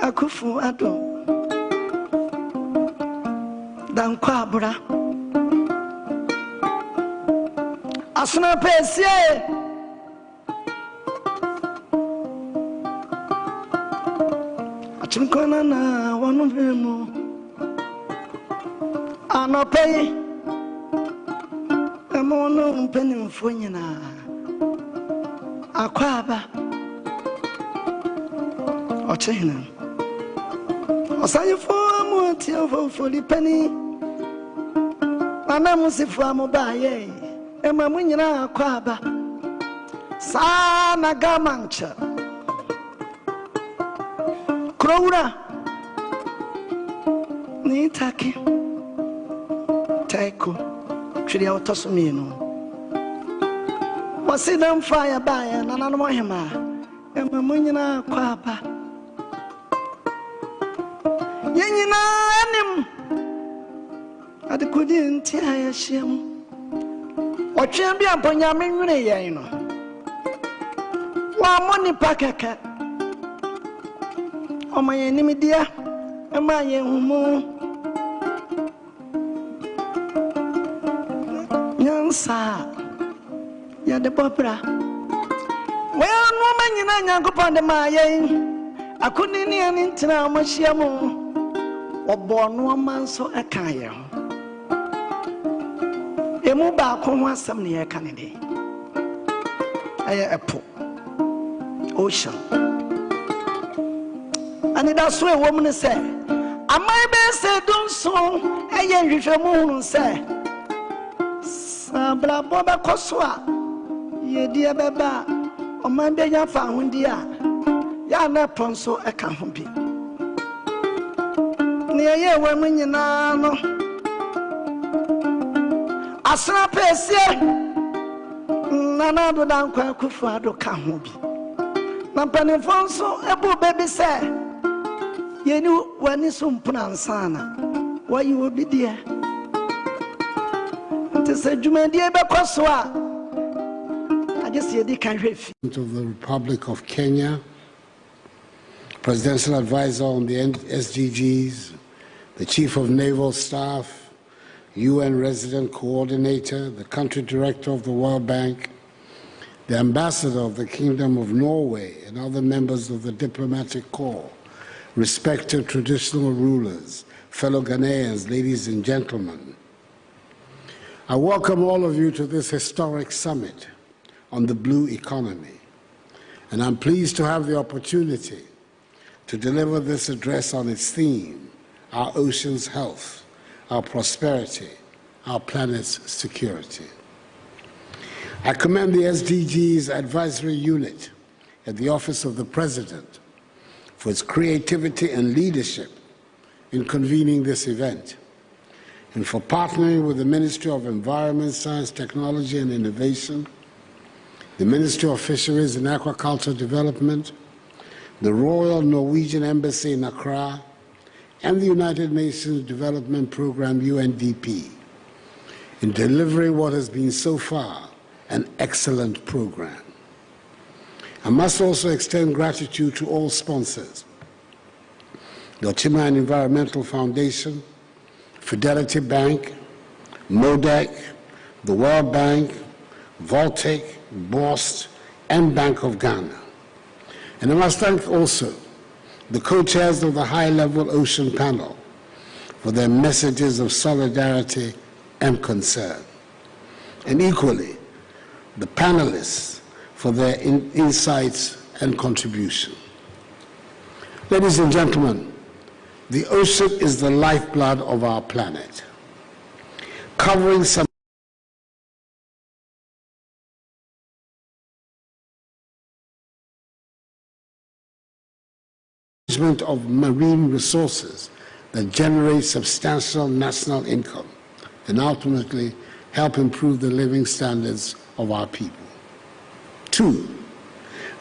akufu ado dankwa abura asuna pesie achinkona na wonu bemu anopei emono mpenimfo nyina akwaba ochena osayefo amu tiofo folipeni anamusifu amubaye Emma Munyana Kwaba Sana Gamancha Crowra Nitaki Taiko Tridia Tosumino Was it on fire by an Anamohima Emma Munyana Kwaba Yenina Anim at the Kudin Tia Shim. What champion Ponyamine Yaino? One money packet. Oh, my enemy, dear, and my young young sir, you're the popra. Well, woman, you know, go upon the Maya. I couldn't hear an internal Mashiamo or born one man so a kayo. Emu ba konwa sam ne Canada. A po ocean. And that's why woman say, "Am I be say don't so?" Eye hwehwemu say, "Sabra boba koswa, ye dia beba, o man be nya fa hundi a, ya na ponso e ka ho bi." Ne ye wemu nyina no. Asana pesie nana do dankwa kufu ado ka ho bi na panefo so ebo bebi se yeni wani so mpuna nsana wayi obi de nte se dwumadi be koso a agese yedi kan hwefi of the Republic of Kenya, Presidential Advisor on the SDGs, the Chief of Naval Staff, UN Resident Coordinator, the Country Director of the World Bank, the Ambassador of the Kingdom of Norway, and other members of the Diplomatic Corps, respected traditional rulers, fellow Ghanaians, ladies and gentlemen. I welcome all of you to this historic summit on the blue economy, and I'm pleased to have the opportunity to deliver this address on its theme, our ocean's health, our prosperity, our planet's security. I commend the SDGs Advisory Unit at the Office of the President for its creativity and leadership in convening this event, and for partnering with the Ministry of Environment, Science, Technology and Innovation, the Ministry of Fisheries and Aquaculture Development, the Royal Norwegian Embassy in Accra, and the United Nations Development Program, UNDP, in delivering what has been so far an excellent program. I must also extend gratitude to all sponsors: the Ochima Environmental Foundation, Fidelity Bank, MODEC, the World Bank, Voltec, BOST, and Bank of Ghana. And I must thank also the co-chairs of the high-level Ocean Panel for their messages of solidarity and concern. And equally, the panelists for their insights and contribution. Ladies and gentlemen, the ocean is the lifeblood of our planet, covering some of marine resources that generate substantial national income and ultimately help improve the living standards of our people. 2,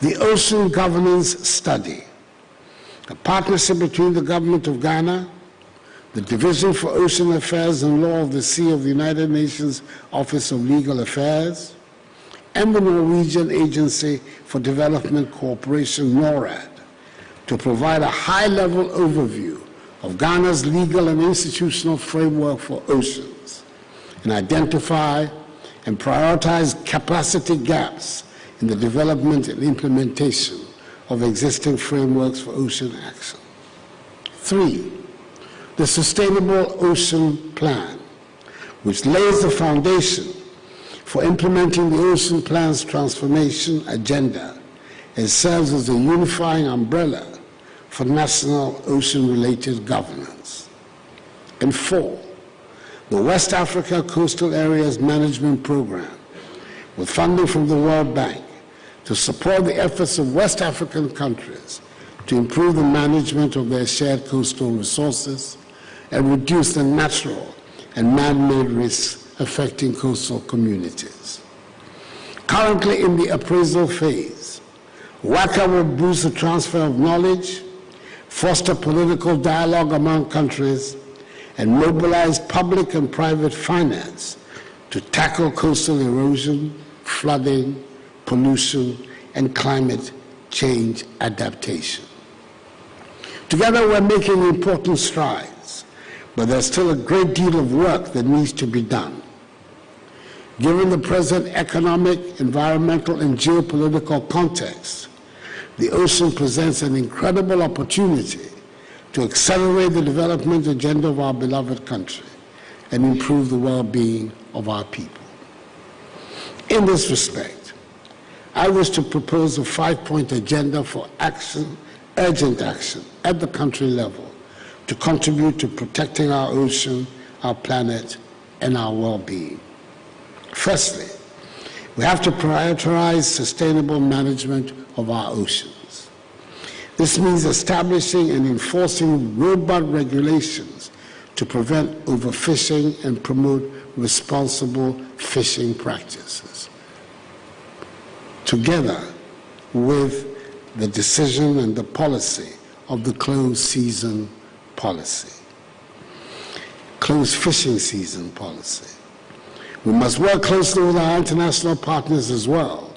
the Ocean Governance Study, a partnership between the Government of Ghana, the Division for Ocean Affairs and Law of the Sea of the United Nations Office of Legal Affairs, and the Norwegian Agency for Development Cooperation, NORAD, to provide a high-level overview of Ghana's legal and institutional framework for oceans and identify and prioritize capacity gaps in the development and implementation of existing frameworks for ocean action. 3, the Sustainable Ocean Plan, which lays the foundation for implementing the Ocean Plan's transformation agenda and serves as a unifying umbrella for national ocean-related governance. And 4, the West Africa Coastal Areas Management Program, with funding from the World Bank to support the efforts of West African countries to improve the management of their shared coastal resources and reduce the natural and man-made risks affecting coastal communities. Currently in the appraisal phase, WACA will boost the transfer of knowledge, foster political dialogue among countries, and mobilize public and private finance to tackle coastal erosion, flooding, pollution, and climate change adaptation. Together we're making important strides, but there's still a great deal of work that needs to be done. Given the present economic, environmental, and geopolitical context, the ocean presents an incredible opportunity to accelerate the development agenda of our beloved country and improve the well-being of our people. In this respect, I wish to propose a 5-point agenda for action, urgent action, at the country level to contribute to protecting our ocean, our planet, and our well-being. Firstly, we have to prioritize sustainable management of our oceans. This means establishing and enforcing robust regulations to prevent overfishing and promote responsible fishing practices, together with the decision and the policy of the closed season policy, closed fishing season policy. We must work closely with our international partners as well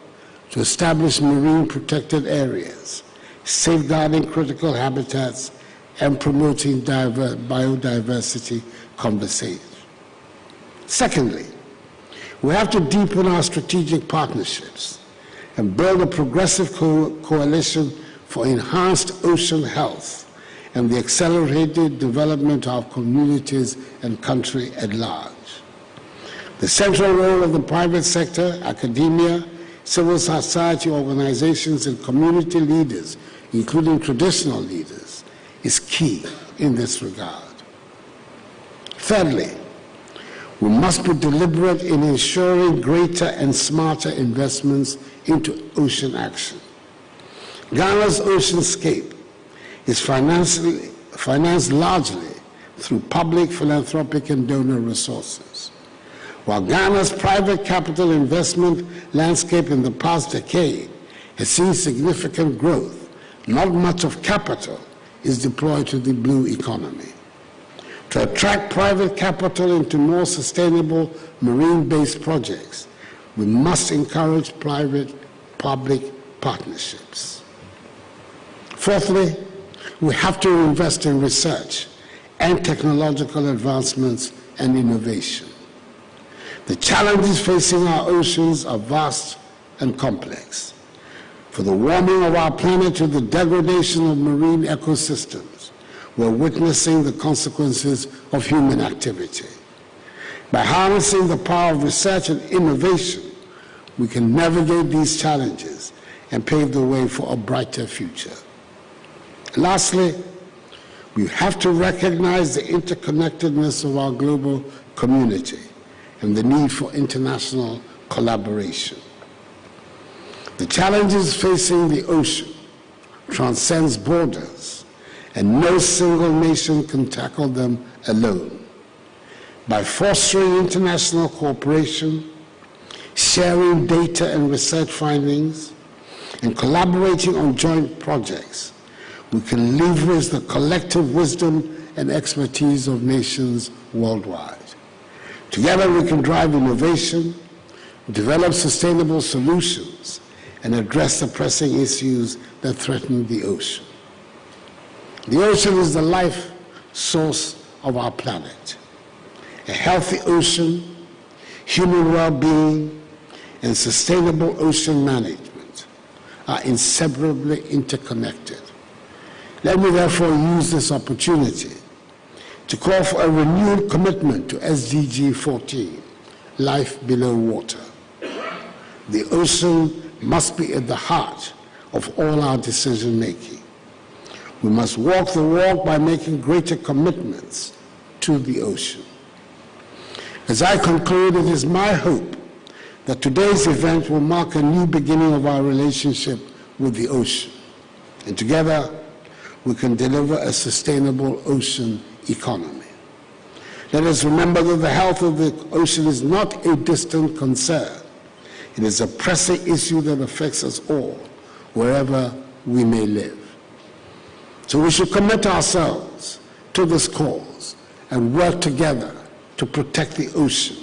to establish marine protected areas, safeguarding critical habitats, and promoting biodiversity conservation. Secondly, we have to deepen our strategic partnerships and build a progressive coalition for enhanced ocean health and the accelerated development of communities and country at large. The central role of the private sector, academia, civil society organizations, and community leaders, including traditional leaders, is key in this regard. Thirdly, we must be deliberate in ensuring greater and smarter investments into ocean action. Ghana's oceanscape is financed largely through public, philanthropic, and donor resources. While Ghana's private capital investment landscape in the past decade has seen significant growth, not much of capital is deployed to the blue economy. To attract private capital into more sustainable marine-based projects, we must encourage private-public partnerships. Fourthly, we have to invest in research and technological advancements and innovation. The challenges facing our oceans are vast and complex. For the warming of our planet to the degradation of marine ecosystems, we're witnessing the consequences of human activity. By harnessing the power of research and innovation, we can navigate these challenges and pave the way for a brighter future. Lastly, we have to recognize the interconnectedness of our global community and the need for international collaboration. The challenges facing the ocean transcends borders, and no single nation can tackle them alone. By fostering international cooperation, sharing data and research findings, and collaborating on joint projects, we can leverage the collective wisdom and expertise of nations worldwide. Together we can drive innovation, develop sustainable solutions, and address the pressing issues that threaten the ocean. The ocean is the life source of our planet. A healthy ocean, human well-being, and sustainable ocean management are inseparably interconnected. Let me therefore use this opportunity to call for a renewed commitment to SDG 14, life below water. The ocean must be at the heart of all our decision-making. We must walk the walk by making greater commitments to the ocean. As I conclude, it is my hope that today's event will mark a new beginning of our relationship with the ocean, and together we can deliver a sustainable ocean economy. Let us remember that the health of the ocean is not a distant concern. It is a pressing issue that affects us all, wherever we may live. So we should commit ourselves to this cause and work together to protect the ocean,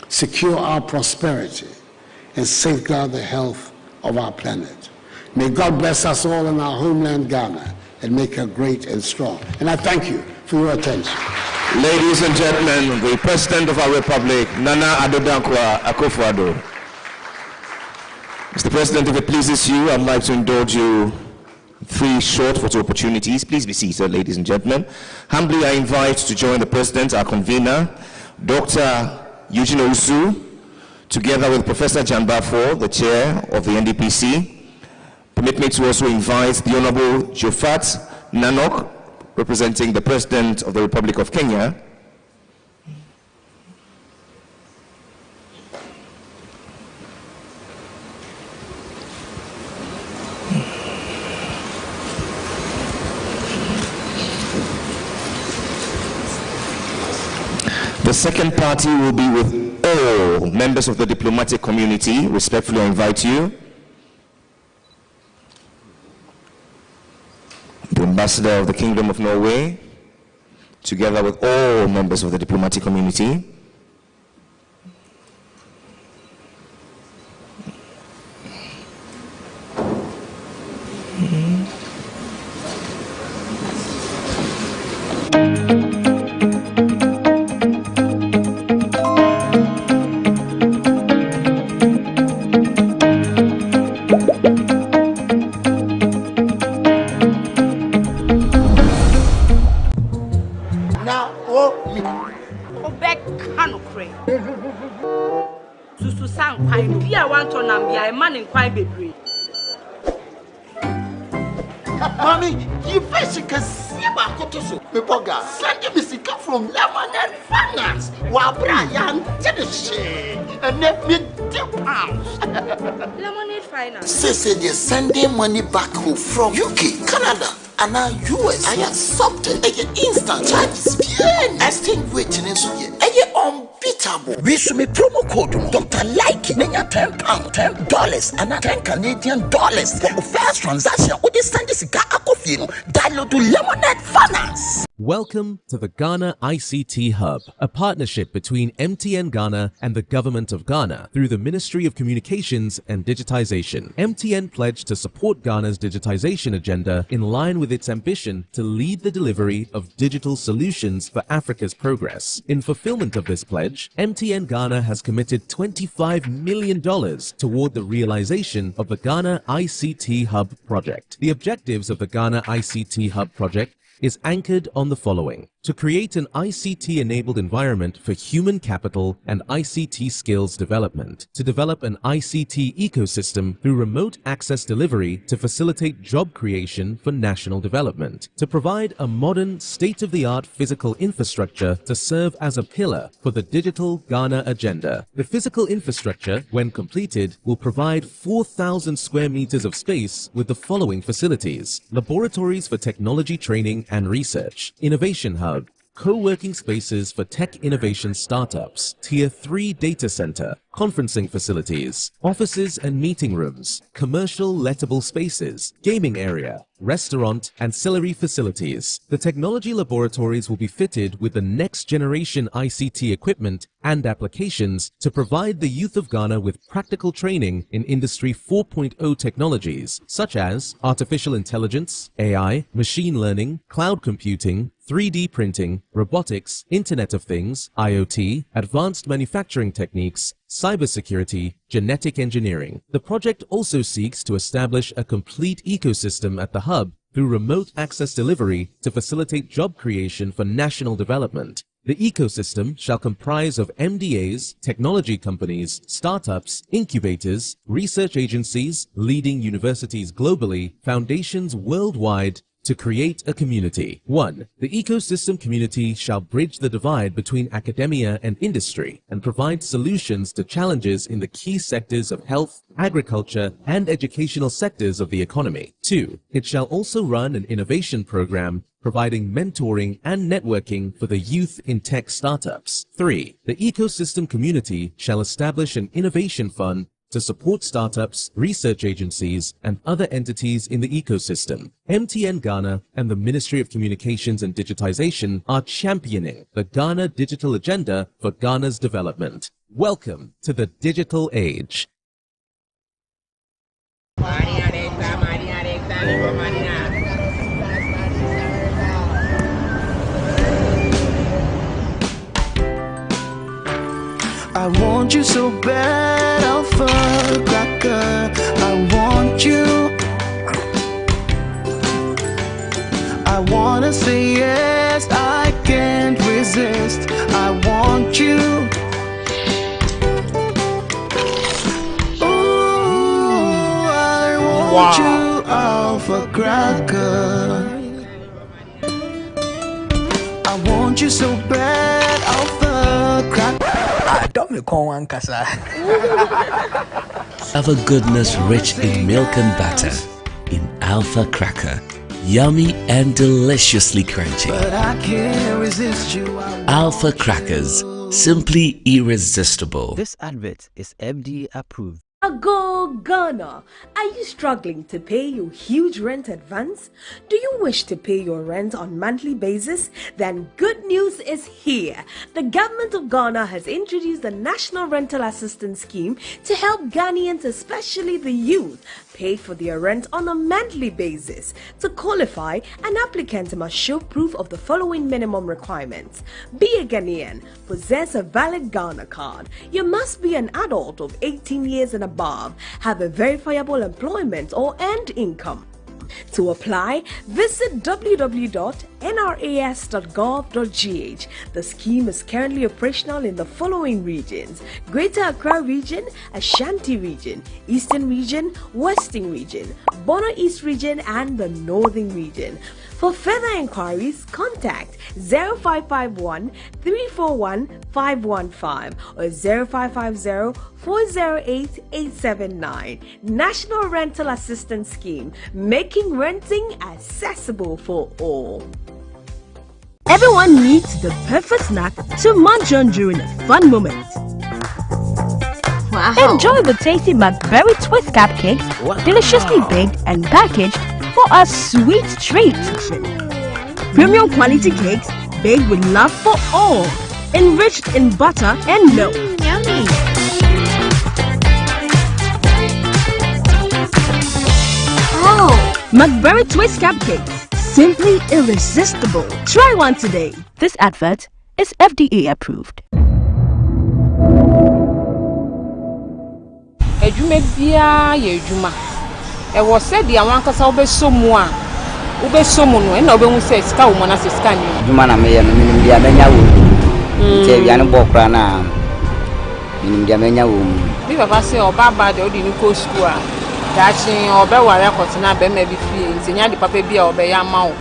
secure our prosperity, and safeguard the health of our planet. May God bless us all in our homeland, Ghana, and make her great and strong. And I thank you for your attention. Ladies and gentlemen, the President of our Republic, Nana Addo Akufo-Addo. Mr. President, if it pleases you, I'd like to indulge you 3 short photo opportunities. Please be seated, ladies and gentlemen. Humbly, I invite to join the President, our convener, Dr. Eugene Owusu, together with Professor Jan Bafo, the Chair of the NDPC. Permit me to also invite the Honorable Jofat Nanok, representing the President of the Republic of Kenya. The second party will be with all members of the diplomatic community. Respectfully, I invite you. The Ambassador of the Kingdom of Norway, together with all members of the diplomatic community. Mommy, you fish can see about Kotoso. Pepoga, send me sick from Lemonade Finance. While Brian did the shade and let me £2. Lemonade Finance. Say they're sending money back home from UK, Canada, and now US. I accepted a instant charges. Exchange waiting in so ye. profitable. We should be promo code Dr. Like Nenya £10, $10, and $10 Canadian dollars for the first transaction. With this send this download to Lemonade Finance. Welcome to the Ghana ICT Hub, a partnership between MTN Ghana and the Government of Ghana through the Ministry of Communications and Digitization. MTN pledged to support Ghana's digitization agenda in line with its ambition to lead the delivery of digital solutions for Africa's progress. In fulfillment of this pledge, MTN Ghana has committed $25 million toward the realization of the Ghana ICT Hub project. The objectives of the Ghana ICT Hub project is anchored on the following: to create an ICT-enabled environment for human capital and ICT skills development, to develop an ICT ecosystem through remote access delivery to facilitate job creation for national development, to provide a modern, state-of-the-art physical infrastructure to serve as a pillar for the digital Ghana agenda. The physical infrastructure, when completed, will provide 4,000 square meters of space with the following facilities: laboratories for technology training and research, innovation hub, co-working spaces for tech innovation startups, Tier 3 data center, conferencing facilities, offices and meeting rooms, commercial lettable spaces, gaming area, restaurant, ancillary facilities. The technology laboratories will be fitted with the next generation ICT equipment and applications to provide the youth of Ghana with practical training in Industry 4.0 technologies such as artificial intelligence, AI, machine learning, cloud computing, 3D printing, robotics, Internet of Things, IoT, advanced manufacturing techniques, cybersecurity, genetic engineering. The project also seeks to establish a complete ecosystem at the hub through remote access delivery to facilitate job creation for national development. The ecosystem shall comprise of MDAs, technology companies, startups, incubators, research agencies, leading universities globally, foundations worldwide, to create a community. 1. The ecosystem community shall bridge the divide between academia and industry and provide solutions to challenges in the key sectors of health, agriculture, and educational sectors of the economy. 2. It shall also run an innovation program providing mentoring and networking for the youth in tech startups. 3. The ecosystem community shall establish an innovation fund to support startups, research agencies, and other entities in the ecosystem. MTN Ghana and the Ministry of Communications and Digitization are championing the Ghana digital agenda for Ghana's development. Welcome to the digital age. I want you so bad, Alpha Cracker. I want you. I wanna say yes, I can't resist. I want you. Ooh, I want you, Alpha Cracker. I want you so bad, Alpha Cracker. Don't me call one casa. Alpha goodness rich in milk and butter, in Alpha Cracker, yummy and deliciously crunchy. But I can't resist you. Alpha Crackers, simply irresistible. This advert is FDA approved. Go Ghana! Are you struggling to pay your huge rent advance? Do you wish to pay your rent on monthly basis? Then good news is here. The government of Ghana has introduced the National Rental Assistance Scheme to help Ghanaians, especially the youth, pay for their rent on a monthly basis. To qualify, an applicant must show proof of the following minimum requirements: be a Ghanaian, possess a valid Ghana card, you must be an adult of 18 years and above, have a verifiable employment or earned income. To apply, visit www.nras.gov.gh. The scheme is currently operational in the following regions: Greater Accra Region, Ashanti Region, Eastern Region, Western Region, Bono East Region, and the Northern Region. For further inquiries, contact 0551 341 515 or 0550 408 879. National Rental Assistance Scheme, making renting accessible for all. Everyone needs the perfect snack to munch on during a fun moment. Wow. Enjoy the tasty McBerry Twist cupcakes, deliciously baked and packaged for a sweet treat. Premium quality cakes baked with love for all, enriched in butter and milk. Yummy. Oh, McBerry Twist cupcakes, simply irresistible. Try one today. This advert is FDA approved. Ejuma bia ye ejuma. E wo said the awankasa obesomu a obesomu no e na obehu say sika wo na sika ni. Ejuma na me ye no minim bia menya wo. Che bia ne bokra na minim bia menya wo. Bi baba say oba ba de odi ni ko school a. Dachi obe ware akotena be ma bi fie. Nsenya de papa bia obe ya ma wo.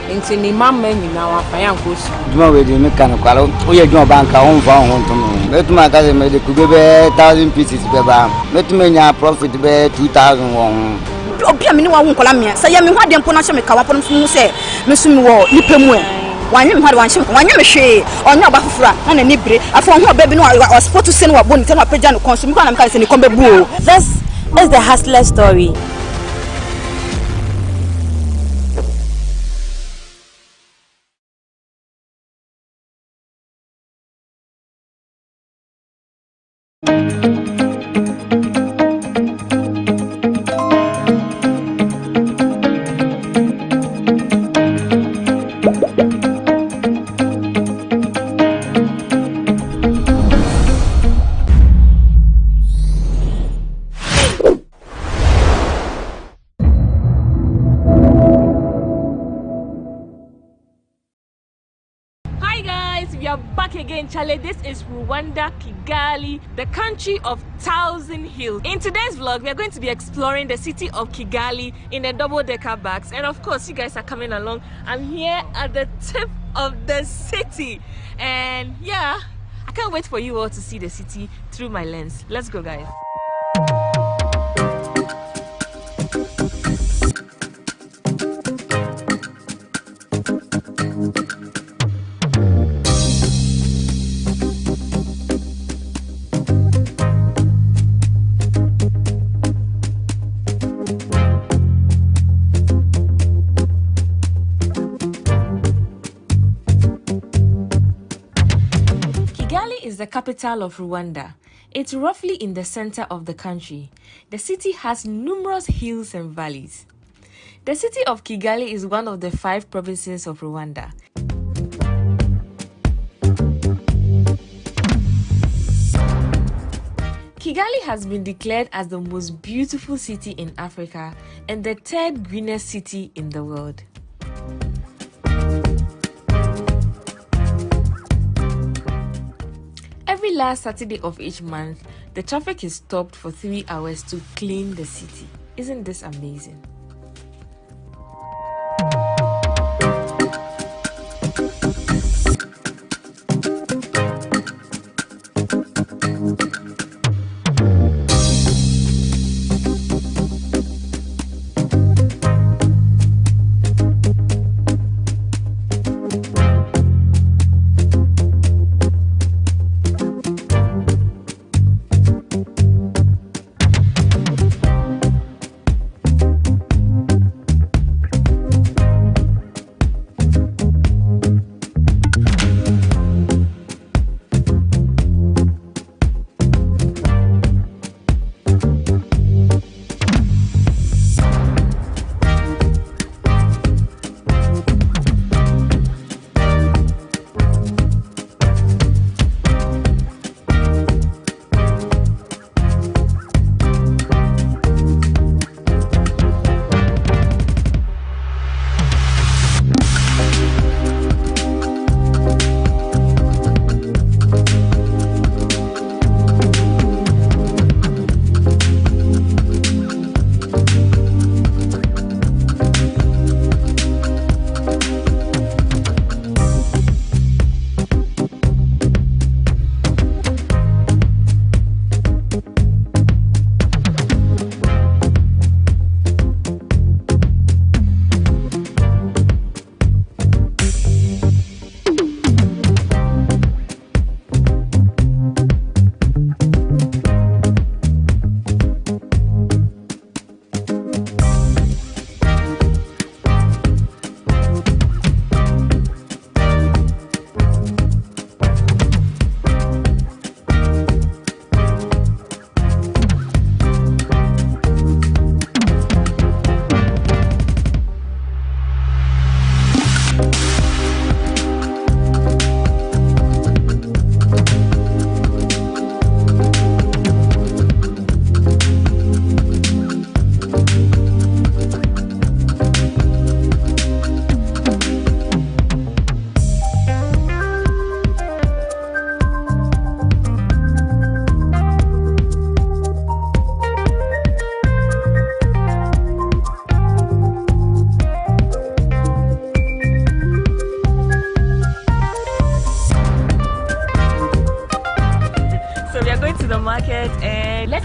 Nti ni mama nyina wa fa ya nko school. Ejuma we de me kan kwalo. O ye ejuma banka on fa on to no. Metuma ka se me de kugebe 1000 pieces be ba. Metuma nya profit be 2000 won. Obia me ni wa nkola me. Say ya me hwa de mpo na hye me kawa pono so say me so me wo nipemu e. Wanye me hwa de wanhye wanye me hwe. Onya oba fufura na na nibre. Afo ho oba bi no wa sport to send wa boni ten wa pagya no consume kwa na me ka se ni kombe bu. This is the hustler story. Chale, this is Rwanda, Kigali, the country of 1,000 hills. In today's vlog, we are going to be exploring the city of Kigali in a double-decker bus. And of course, you guys are coming along. I'm here at the tip of the city. And yeah, I can't wait for you all to see the city through my lens. Let's go, guys. The capital of Rwanda. It's roughly in the center of the country. The city has numerous hills and valleys. The city of Kigali is one of the 5 provinces of Rwanda. Kigali has been declared as the most beautiful city in Africa and the 3rd greenest city in the world. Every last Saturday of each month, the traffic is stopped for 3 hours to clean the city. Isn't this amazing?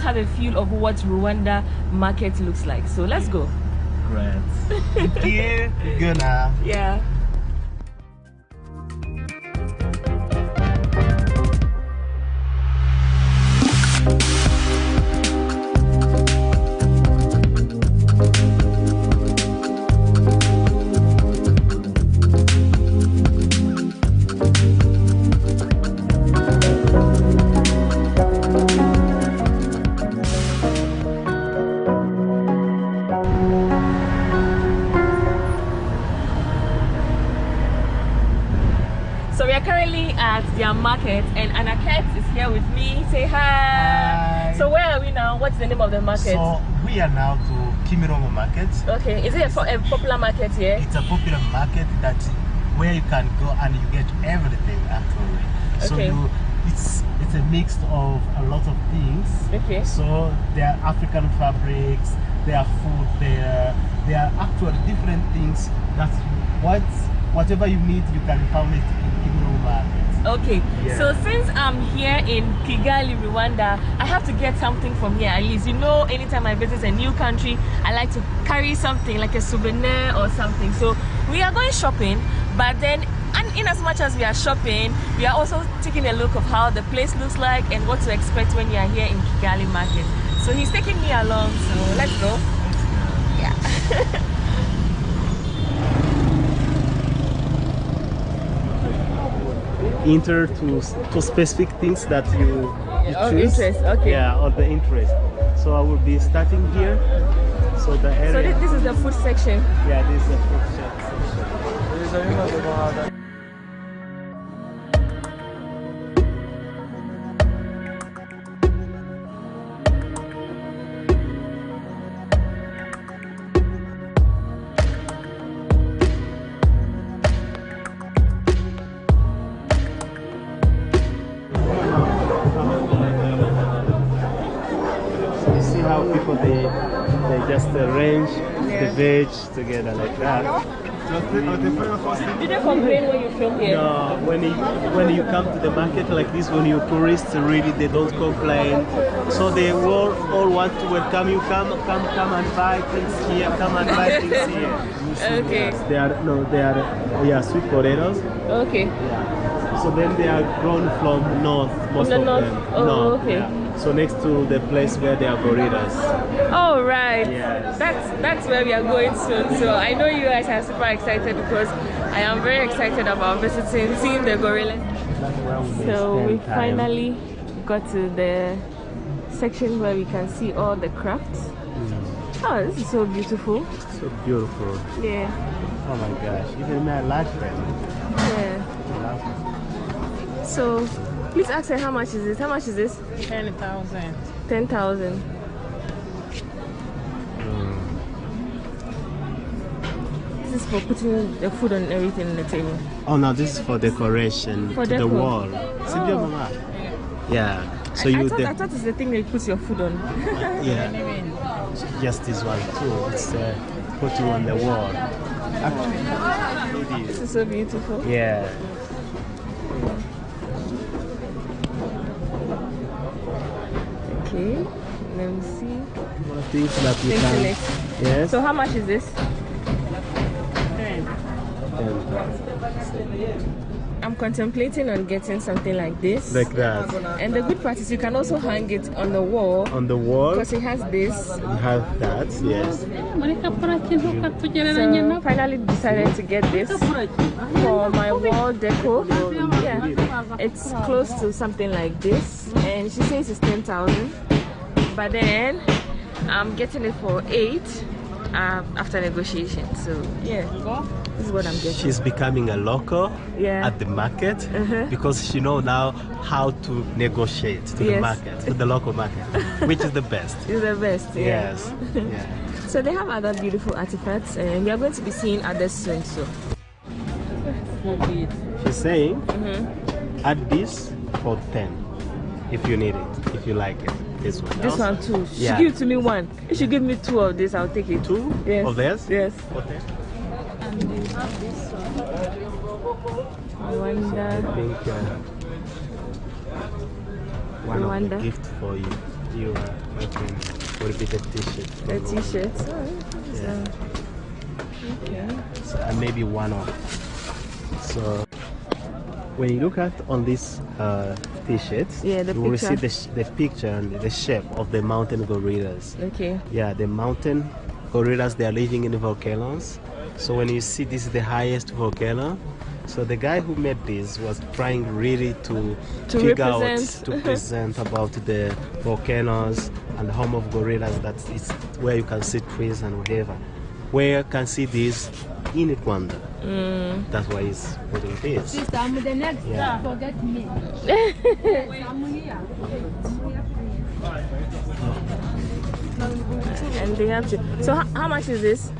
have a feel of what Rwanda market looks like. So let's go. Great. Thank you. Good now. Yeah. Their market, and Anaket is here with me. Say hi. So where are we now? What's the name of the market? So we are now to Kimirongo Market. Okay, is it a popular market here? It's a popular market that where you can go and you get everything actually. Okay. So it's a mix of a lot of things. Okay. So there are African fabrics, there are food there are actually different things. That's whatever you need, you can find it in Kimirongo Market. Okay, yeah. So since I'm here in Kigali, Rwanda, I have to get something from here at least. You know, anytime I visit a new country, I like to carry something like a souvenir or something. So we are going shopping, but then, and in as much as we are shopping, we are also taking a look of how the place looks like and what to expect when you are here in Kigali market. So he's taking me along, so let's go. Yeah. Enter to specific things that you choose. Interest, okay. Yeah, or the interest. So I will be starting here. So the area. So this is the food section. Yeah, this is the food section. They just arrange the veg together like that. Do they complain when you film here? No, when you come to the market like this, when you're tourists, really they don't complain. So they all want to welcome you. Come and buy things here. Come and buy things here. Okay. They are sweet potatoes. Okay. Yeah. So then they are grown from north, most of them. Oh, north, okay. Yeah. So next to the place where there are gorillas. Oh, right. Yes. That's where we are going soon. So I know you guys are super excited because I am very excited about seeing the gorillas. So we finally got to the section where we can see all the crafts. Oh, this is so beautiful. So beautiful. Yeah. Oh my gosh, even I like them. Yeah. So please ask her how much is this? How much is this? 10,000. 10,000. This is for putting the food and everything on the table. Oh no, this is for decoration for to the wall. Oh. Yeah. So I thought it's the thing that you put your food on. Yeah. Just this one too. It's putting on the wall. Actually, this is so beautiful. Yeah. Okay, let me see. Things that you can. Yes. So how much is this? 10. I'm contemplating on getting something like this. Like that. And the good part is you can also hang it on the wall. On the wall? Because it has this. You have that, yes. So finally decided to get this for my wall deco. Yeah, it's close to something like this. And she says it's 10,000. But then I'm getting it for 8 after negotiation. So yeah. This is what I'm getting. She's becoming a local at the market because she knows now how to negotiate to the market, to the local market, which is the best. It's the best, yeah. Yes. Yeah. So they have other beautiful artifacts and we are going to be seeing others soon. So she's saying add this for 10 if you need it, if you like it. This one. This one too. She give it to me one. If she give me 2 of this, I'll take it. 2 yes. of this? Yes. Okay. And they have this one. Rwanda. I think one of the gift for you. you my friend, will be the t-shirt. The t-shirts. Oh, yeah. Okay. So, and maybe one off. So when you look at on this t-shirts, yeah, you will see the picture and the shape of the mountain gorillas. Okay. Yeah, the mountain gorillas, they are living in the volcanoes. So when you see this is the highest volcano, so the guy who made this was trying really to present about the volcanoes and the home of gorillas, that is where you can see trees and whatever. Where you can see this in Rwanda. That's why he's putting this. Sister, I'm the next. Yeah. Forget me. And they have to. So how much is this?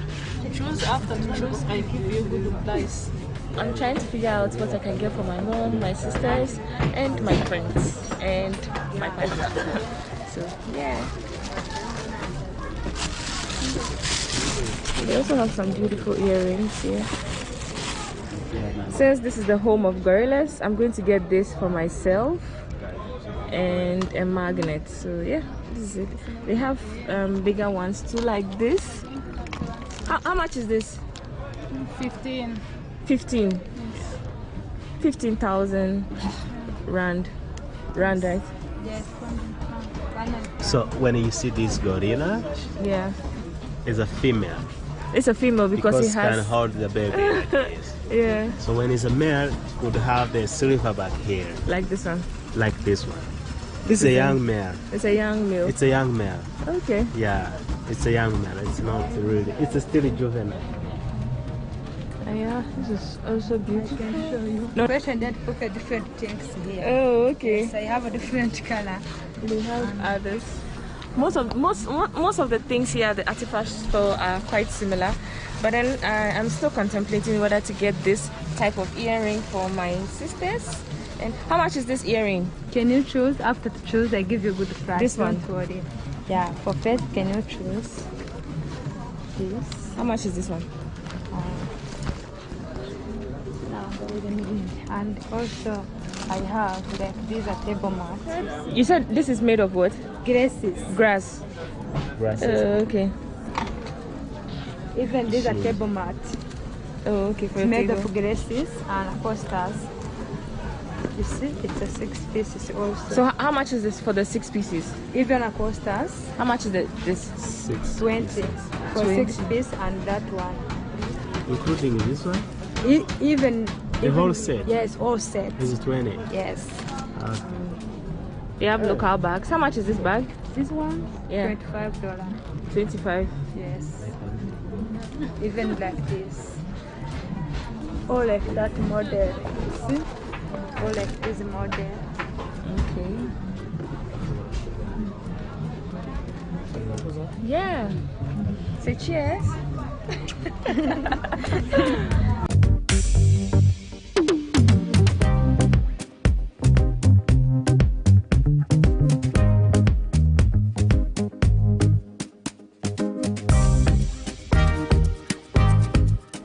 Choose after choose. I give you a good price. I'm trying to figure out what I can get for my mom, my sisters, and my friends, and my partner. So yeah. They also have some beautiful earrings here. Since this is the home of gorillas, I'm going to get this for myself and a magnet. So yeah, this is it. They have bigger ones too, like this. How much is this? 15. 15. Yes. 15,000 rand. Rand, right? Yes. So when you see this gorilla, yeah, it's a female. It's a female because it has can hold the baby. Like this. Yeah. So when it's a male, it could have the silver back here. Like this one. Like this one. This is a young male. It's a young male. It's a young male. Okay. Yeah, it's a young male. It's not really. It's still a juvenile. Yeah, this is also beautiful. I can show you. No. Person that put different things here. Oh, okay. Yes, I have a different color. They have others. Most of the things here at the artifact store are quite similar, but then I'm still contemplating whether to get this type of earring for my sisters. And how much is this earring? Can you choose? After to choose, I give you a good price. This one. Don't worry. Yeah. For first, can you choose this? How much is this one? And also, I have like these are table mats. You said this is made of what? Grasses. Grass. Grasses. Okay. Even these are table mats. Oh, okay. For it's made table. of grasses and posters. You see, it's a 6 pieces also. So how much is this for the 6 pieces? Even a posters. How much is it? This 20 for 6 pieces and that one. Including this one? Even the whole set? Yes, all set. This is 20? Yes. They have local bags. How much is this bag? This one? Yeah. $25. 25? Yes. Even like this. Or like that model. See? Or like this model. Okay. Yeah. Say cheers.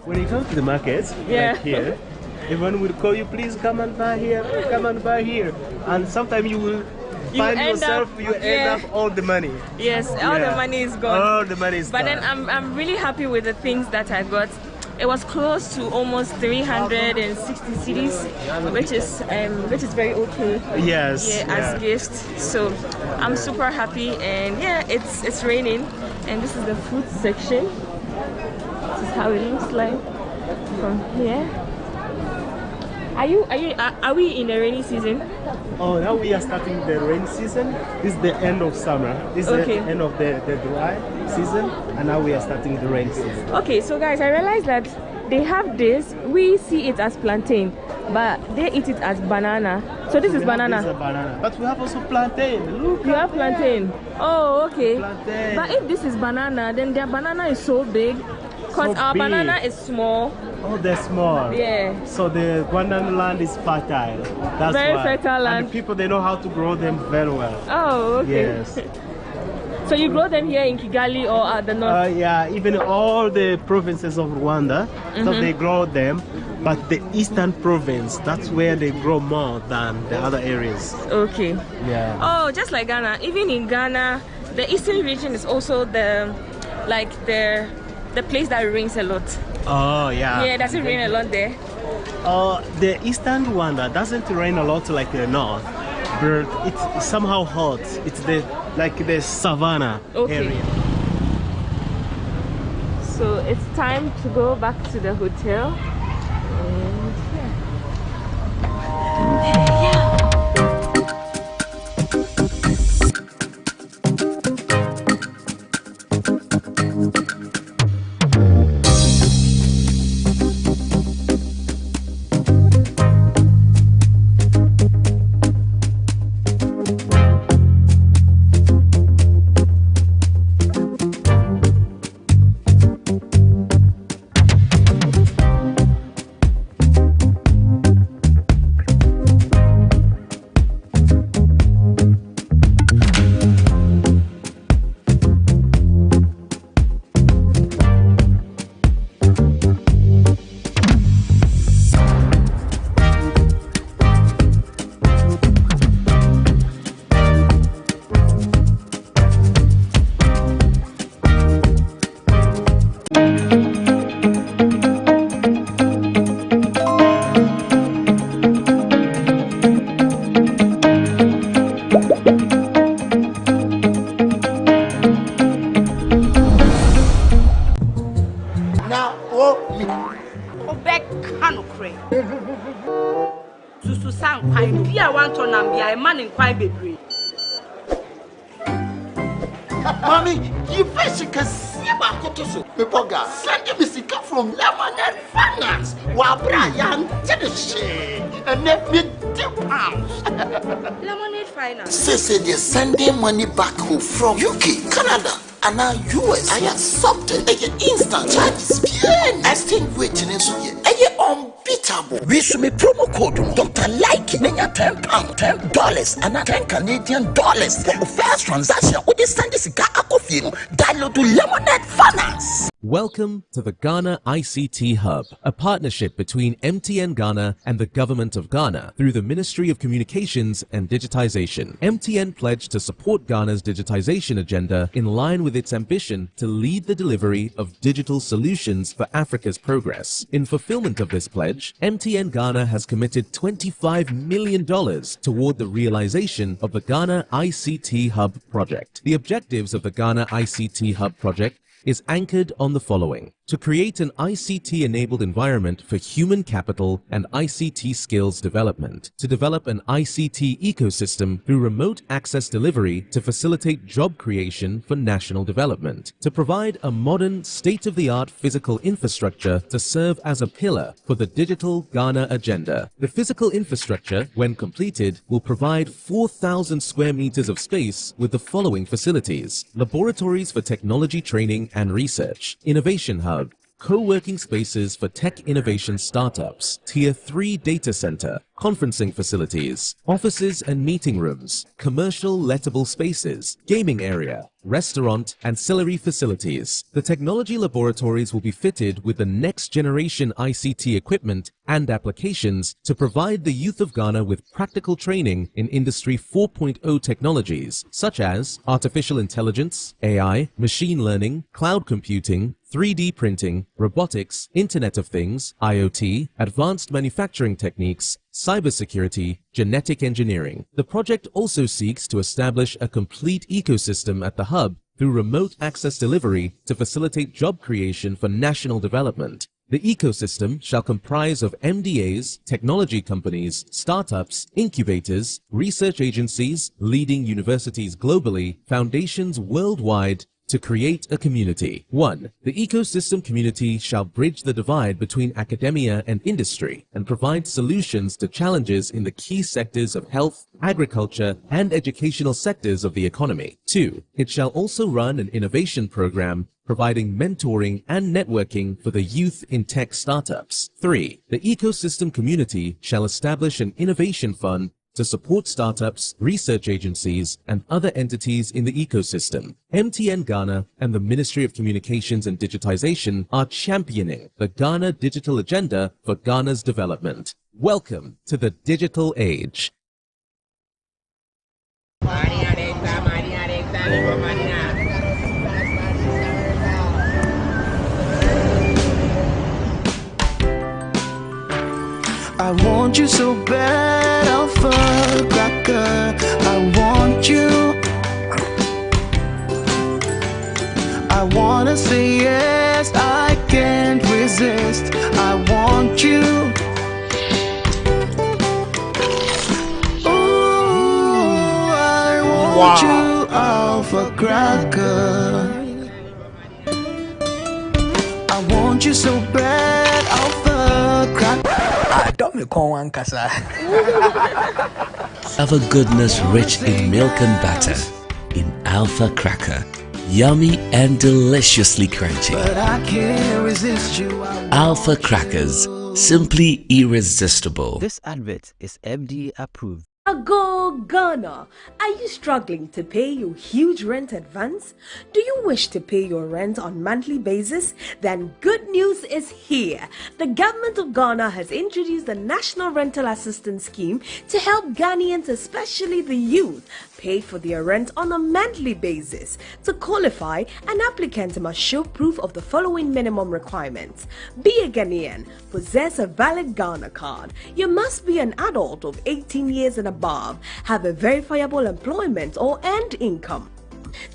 When you come to the markets, yeah, like here, everyone will call you, please come and buy here, come and buy here. And sometimes you will find yourself, you end up all the money. Yes, all the money is gone. All the money is gone. But then I'm really happy with the things that I got. It was close to almost 360 cedis, which is very okay. Yes. Yeah, as gifts. So I'm super happy, and yeah, it's raining, and this is the fruit section. This is how it looks like from here. Are we in the rainy season? Oh, now we are starting the rain season. This is the end of summer. This is the end of the dry season, and now we are starting the rain season. Okay, so guys, I realized that they have this. We see it as plantain, but they eat it as banana. So this is banana. This is a banana. But we have also plantain. Look. You have plantain. Oh, okay. Plantain. But if this is banana, then their banana is so big. Because our banana is small. Oh, they're small. Yeah. So the Rwandan land is fertile. That's very why. fertile land. And the people, they know how to grow them very well. Oh, okay. Yes. So you grow them here in Kigali or at the north? Yeah, even all the provinces of Rwanda, so they grow them. but the eastern province, that's where they grow more than the other areas. Okay. Yeah. Oh, just like Ghana. Even in Ghana, the eastern region is also the place that rains a lot. Oh, yeah. Yeah, does it rain a lot there? The eastern Rwanda doesn't rain a lot like the north, but it's somehow hot. It's the savannah area. So it's time to go back to the hotel. Mommy, you first can see my cotoso. Pepoga, send me sick from Lemonade Finance. Brian did the shade and let me £2. Lemonade Finance. Say they're sending money back home from UK, Canada, and now US. I accepted instant charges. Exchange rate in unbeatable. We should make promo code Dr. Like £10, $10, and $10 Canadian dollars for the first transaction. With this send this download to Lemonade Finance. Welcome to the Ghana ICT Hub, a partnership between MTN Ghana and the Government of Ghana through the Ministry of Communications and Digitization. MTN pledged to support Ghana's digitization agenda in line with its ambition to lead the delivery of digital solutions for Africa's progress. In fulfillment of this pledge, MTN Ghana has committed $25 million toward the realization of the Ghana ICT Hub project. The objectives of the Ghana ICT Hub project is anchored on the following: to create an ICT-enabled environment for human capital and ICT skills development, to develop an ICT ecosystem through remote access delivery to facilitate job creation for national development, to provide a modern, state-of-the-art physical infrastructure to serve as a pillar for the digital Ghana agenda. The physical infrastructure, when completed, will provide 4,000 square meters of space with the following facilities: laboratories for technology training and research, innovation hub, co-working spaces for tech innovation startups, Tier 3 data center, conferencing facilities, offices and meeting rooms, commercial lettable spaces, gaming area, restaurant, ancillary facilities. The technology laboratories will be fitted with the next generation ICT equipment and applications to provide the youth of Ghana with practical training in Industry 4.0 technologies such as artificial intelligence, AI, machine learning, cloud computing, 3D printing, robotics, Internet of Things, IoT, advanced manufacturing techniques, cybersecurity, genetic engineering. The project also seeks to establish a complete ecosystem at the hub through remote access delivery to facilitate job creation for national development. The ecosystem shall comprise of MDAs, technology companies, startups, incubators, research agencies, leading universities globally, foundations worldwide, to create a community. 1. The ecosystem community shall bridge the divide between academia and industry and provide solutions to challenges in the key sectors of health, agriculture, and educational sectors of the economy. 2. It shall also run an innovation program providing mentoring and networking for the youth in tech startups. 3. The ecosystem community shall establish an innovation fund to support startups, research agencies, and other entities in the ecosystem. MTN Ghana and the Ministry of Communications and Digitization are championing the Ghana Digital Agenda for Ghana's development. Welcome to the digital age. I want you so bad, Alpha Cracker. I want you. I wanna say yes, I can't resist. I want you. Ooh, I want you, Alpha Cracker. I want you so bad, Alpha Cracker. Alpha goodness rich in milk and butter. In Alpha Cracker, yummy and deliciously crunchy. But I can't resist you. Alpha Crackers, simply irresistible. This advert is FDA approved. Go Ghana! Are you struggling to pay your huge rent advance? Do you wish to pay your rent on monthly basis? Then good news is here. The government of Ghana has introduced the National Rental Assistance Scheme to help Ghanaians, especially the youth, pay for their rent on a monthly basis. To qualify, an applicant must show proof of the following minimum requirements. Be a Ghanaian, possess a valid Ghana card. You must be an adult of 18 years and above, have a verifiable employment or earned income.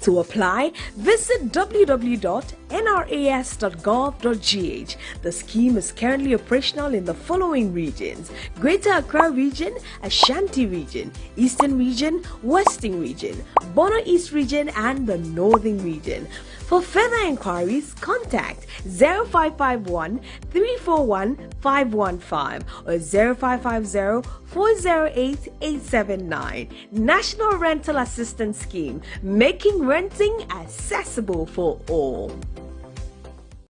To apply, visit www.nras.gov.gh. The scheme is currently operational in the following regions: Greater Accra Region, Ashanti Region, Eastern Region, Western Region, Bono East Region, and the Northern Region. For further inquiries, contact 0551 341 515 or 0550 408 879. National Rental Assistance Scheme, making renting accessible for all.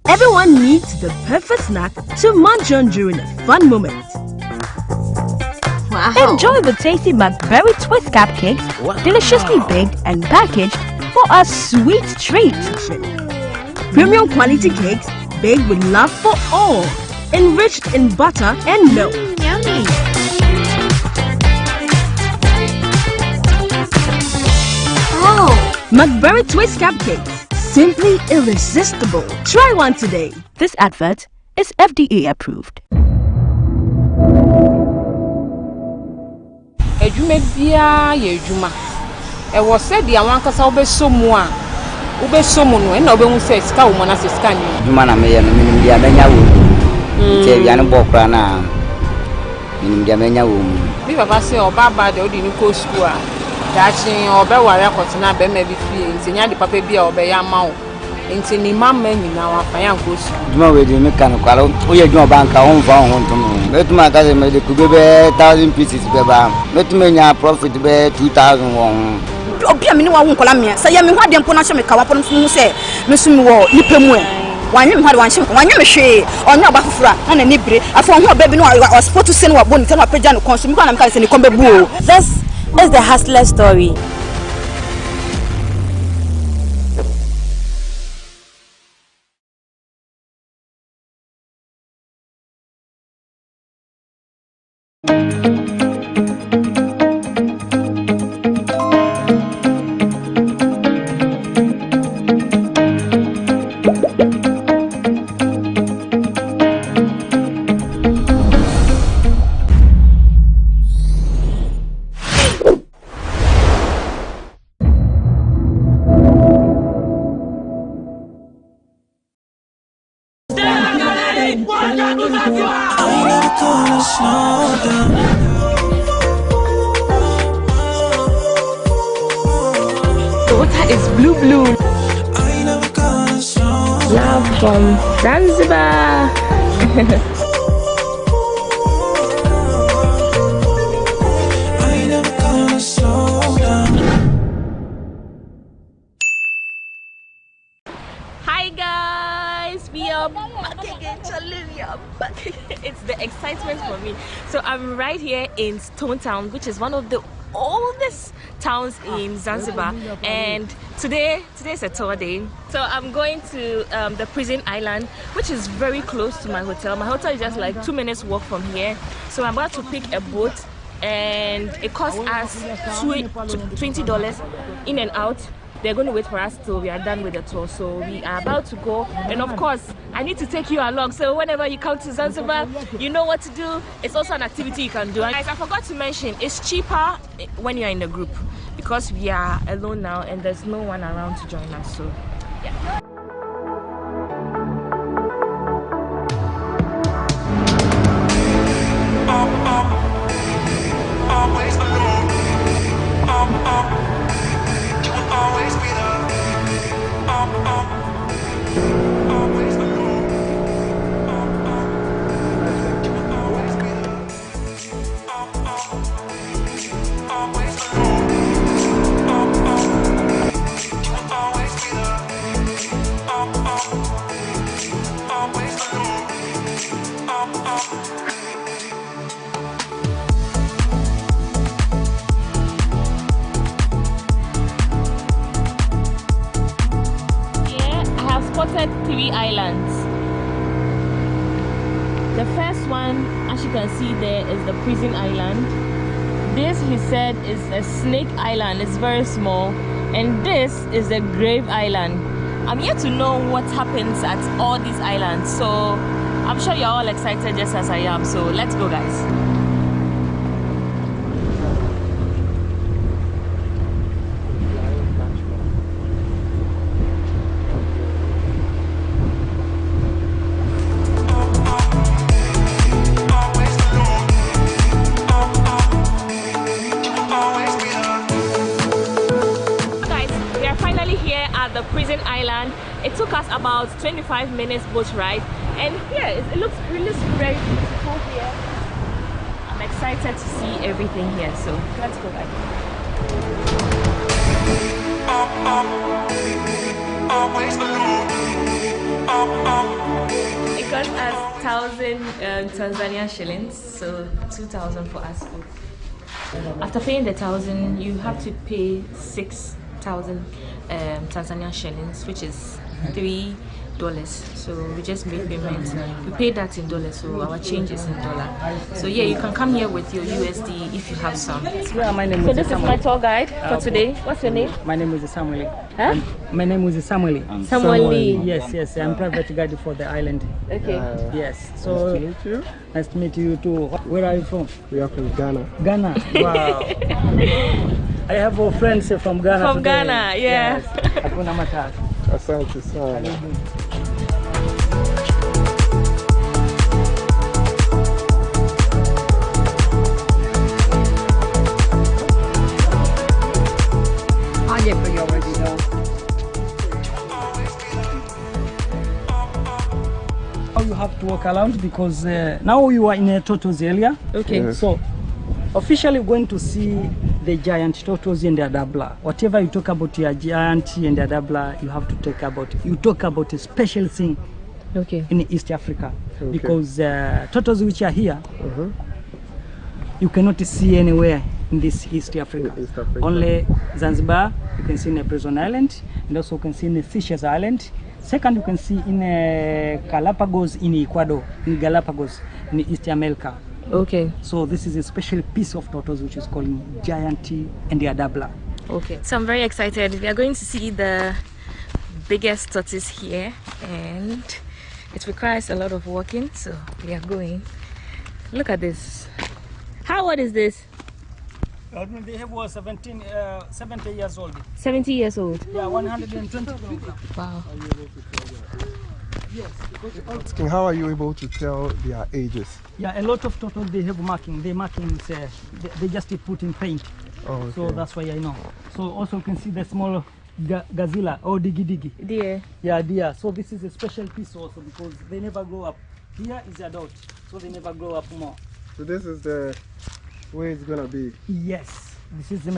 Everyone needs the perfect snack to munch on during a fun moment. Wow. Enjoy the tasty McBerry Twist cupcakes, deliciously baked and packaged for a sweet treat. Premium quality cakes baked with love for all, enriched in butter and milk. Yummy! Oh! McBerry Twist cupcakes, simply irresistible. Try one today. This advert is FDA approved. Ejuma bia ye ejuma. E wo said the awankasa obesomu a obesomu no na obehun say sika wo na say sika ni. Ejuma na me ye no minim dia menya wo. Nche bia no bokra na minim dia menya wo. Bi baba say obaba de odi ni ko school a. Dachi obeware akotena be ma bi fie ntinya de papa bia obeya ma wo. Nti ni mama nyina wa fa yan ko school. Ejuma we de me kan kwaro o ye ejuma banka won fa won to no. Metuma ka se me de kubebe 1000 pieces beba. Metuma nya profit be 2000 won. Obia me ni wa won kola me say ya me hwade mpo na hye me ka wapon fu say me sumi wo nipemu e wanwe me hwade wanhye me wanwe me hwe onya oba fufura na ni bire afo ho oba bi no wa sport se no wa boni te no apagya no konso me kwa na me ka se ni kombe bu. This is the hustler story. The water is blue. Love from Zanzibar. Hi guys, we We are back again, Charlie. We are back again. It's the excitement for me. So I'm right here in Stone Town, which is one of the oldest towns in Zanzibar, and today's a tour day. So I'm going to the prison island, which is very close to my hotel. My hotel is just like 2 minutes walk from here. So I'm about to pick a boat, and it costs us $20 in and out. They're going to wait for us till we are done with the tour. So we are about to go, and of course I need to take you along. So whenever you come to Zanzibar, you know what to do. It's also an activity you can do. And guys, I forgot to mention, it's cheaper when you're in a group, because we are alone now and there's no one around to join us. So yeah. Three islands. The first one, as you can see there, is the prison island. This, he said, is a snake island. It's very small. And this is the grave island. I'm yet to know what happens at all these islands, so I'm sure you're all excited just as I am. So let's go, guys. The prison island. It took us about 25 minutes boat ride, and here it looks really very beautiful here. I'm excited to see everything here, so let's go back. It cost us 1,000 Tanzania shillings, so 2,000 for us both. After paying the 1,000, you have to pay 6,000 Tanzania shillings, which is $3. So we just made payment. We paid that in dollars, so our change is in dollar. So yeah, you can come here with your USD if you have some. Yeah, my name so this is my tour guide for today. What's your name? My name is Samuel. Huh? My name is Samuel. Samuel. Yes, I'm private guide for the island. Okay. Yes. So nice to meet you. Nice to meet you too. Where are you from? We are from Ghana. Ghana. Wow. I have friends from Ghana. From today. Ghana, yeah. Hakuna matata. Asante sana. You have to walk around because now you are in a turtles area. Okay. Yes. So officially going to see the giant turtles in the Adabla. Whatever you talk about your giant in the Adabla, you have to talk about a special thing. Okay. In East Africa, okay. Because turtles which are here, you cannot see anywhere in this East Africa. Only Zanzibar, you can see in a prison island, and also you can see in the Seychelles Island. Second, you can see in Galapagos in Ecuador, in Galapagos in East America. Okay. So this is a special piece of turtles which is called giant and the Adabla. Okay. So I'm very excited. We are going to see the biggest tortoise here, and it requires a lot of walking, so we are going. Look at this. How old is this? They have 70 years old. 70 years old? Yeah, 120 kilograms. Wow. Yes. Asking, how are you able to tell their ages? Yeah, a lot of turtles, they have marking. The markings, they just put in paint. Oh, okay. So that's why I know. So also you can see the small gazilla or diggy. Deer. Yeah, deer. So this is a special piece also because they never grow up. Here is adult, so they never grow up more. So this is the way it's gonna be. Yes, this is the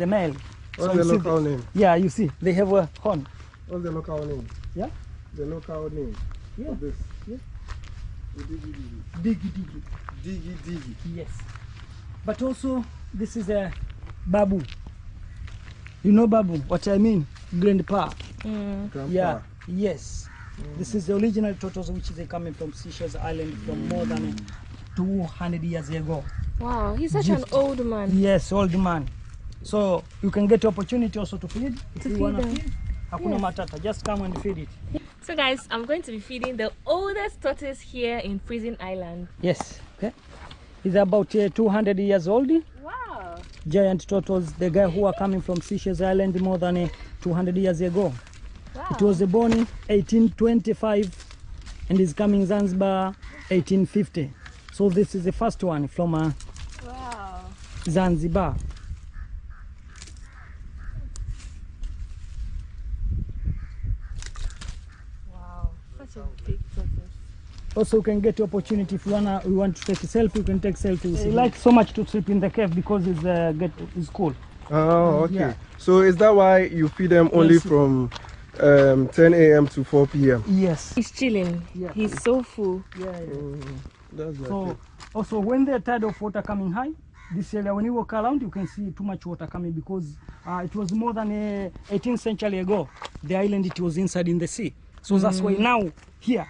male. What's so the local name? Yeah, you see, they have a horn. What's the local name? Yeah. The local name. Yeah. This. Yeah. Diggy. Diggy. Yes. But also, this is a babu. You know babu? What I mean? Grandpa. Grandpa. Yeah. Yes. This is the original turtles which is coming from Seychelles Island from more than 200 years ago. Wow, he's such an old man. Yes, old man. So you can get opportunity also to feed. If you want to feed, hakuna matata. Just come and feed it. So guys, I'm going to be feeding the oldest tortoise here in Prison Island. Yes. Okay. He's about 200 years old. Wow. Giant turtles. The guy who are coming from Seychelles Island more than 200 years ago. Wow. It was born in 1825 and is coming Zanzibar 1850. So this is the first one from wow. Zanzibar. Wow, such a big tortoise. Also, you can get the opportunity if you want to take a selfie, you can take selfies. I like so much to sleep in the cave because it's cool. Oh, okay. Yeah. So is that why you feed them only from 10 a.m. to 4 p.m.? Yes. He's chilling. Yeah. He's so full. Yeah. That's like So it. also when they're tired of water coming high, this area when you walk around you can see too much water coming because it was more than 18th century ago. The island it was inside in the sea. So that's why now here.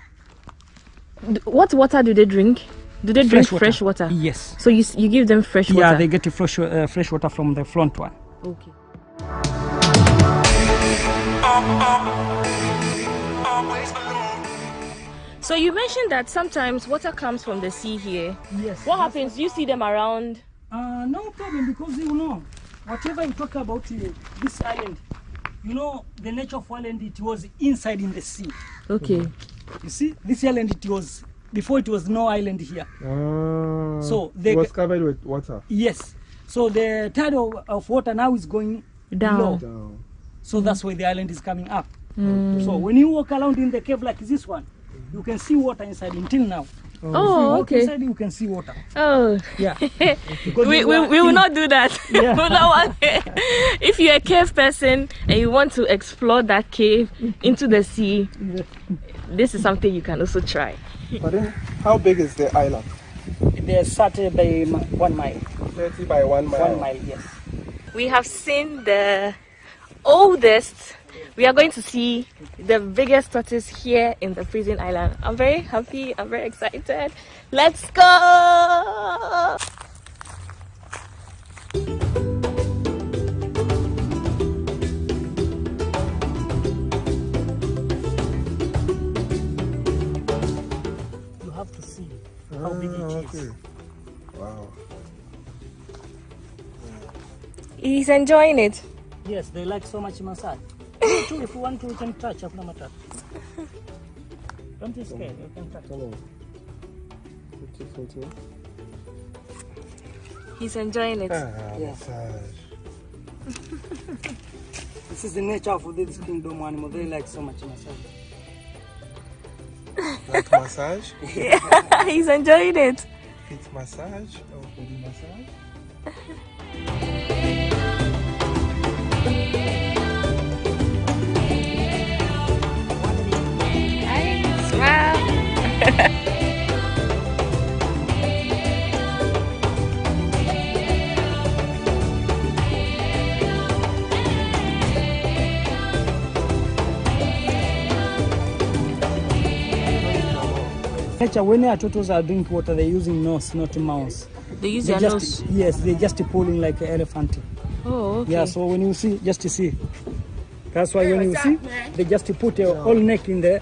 What water do they drink? Do they drink fresh water? Yes. So you give them fresh water? Yeah, they get fresh water from the front one. Okay. So you mentioned that sometimes water comes from the sea here. Yes. What happens? Do you see them around? No problem, because you know, whatever you talk about this island, you know, the nature of island, it was inside in the sea. Okay. You see, this island, it was, before it was no island here. So it was covered with water. Yes. So the tide of water now is going down. Low. So that's why the island is coming up. So when you walk around in the cave like this one, you can see water inside until now. Oh, okay. Inside you can see water. Oh, yeah. we will not do that. Yeah. If you're a cave person and you want to explore that cave into the sea, this is something you can also try. But then, how big is the island? They're 30 by 1 mile. 30 by 1 mile? 1 mile, yes. We have seen the oldest. We are going to see the biggest tortoise here in the Prison Island. I'm very happy. I'm very excited. Let's go! You have to see how big it is. Wow. He's enjoying it. Yes, they like so much massage. You too, if you want to, you can touch. Don't be scared, you can touch. He's enjoying it. Massage. This is the nature of this kingdom animal. They like so much massage. Like massage? Yeah, he's enjoying it. Feet massage or body massage? When our turtles are drinking water, they're using nose, not mouth. They use their nose? Yes, they just pulling like an elephant. Oh, okay. Yeah, so when you see, just to see. That's why when you see, they just put a whole neck in there.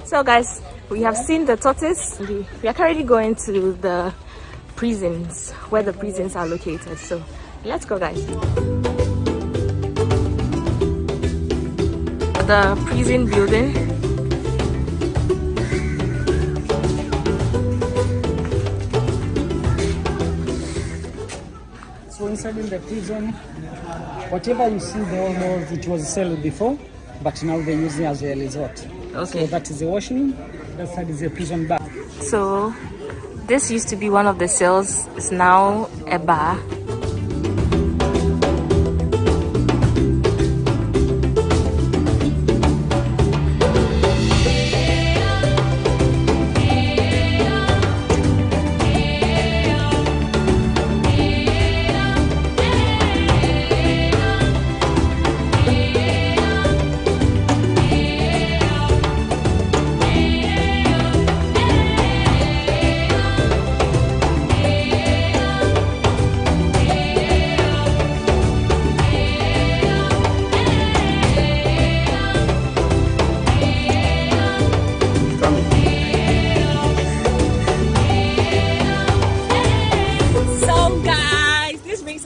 So guys, we have seen the tortoise. We are currently going to the prisons, where the prisons are located. So let's go, guys. The prison building. So inside in the prison, whatever you see the old walls, it was a cell before, but now they use it as a resort. Okay. So that is the washroom. That side is a prison bar. So this used to be one of the cells. It's now a bar.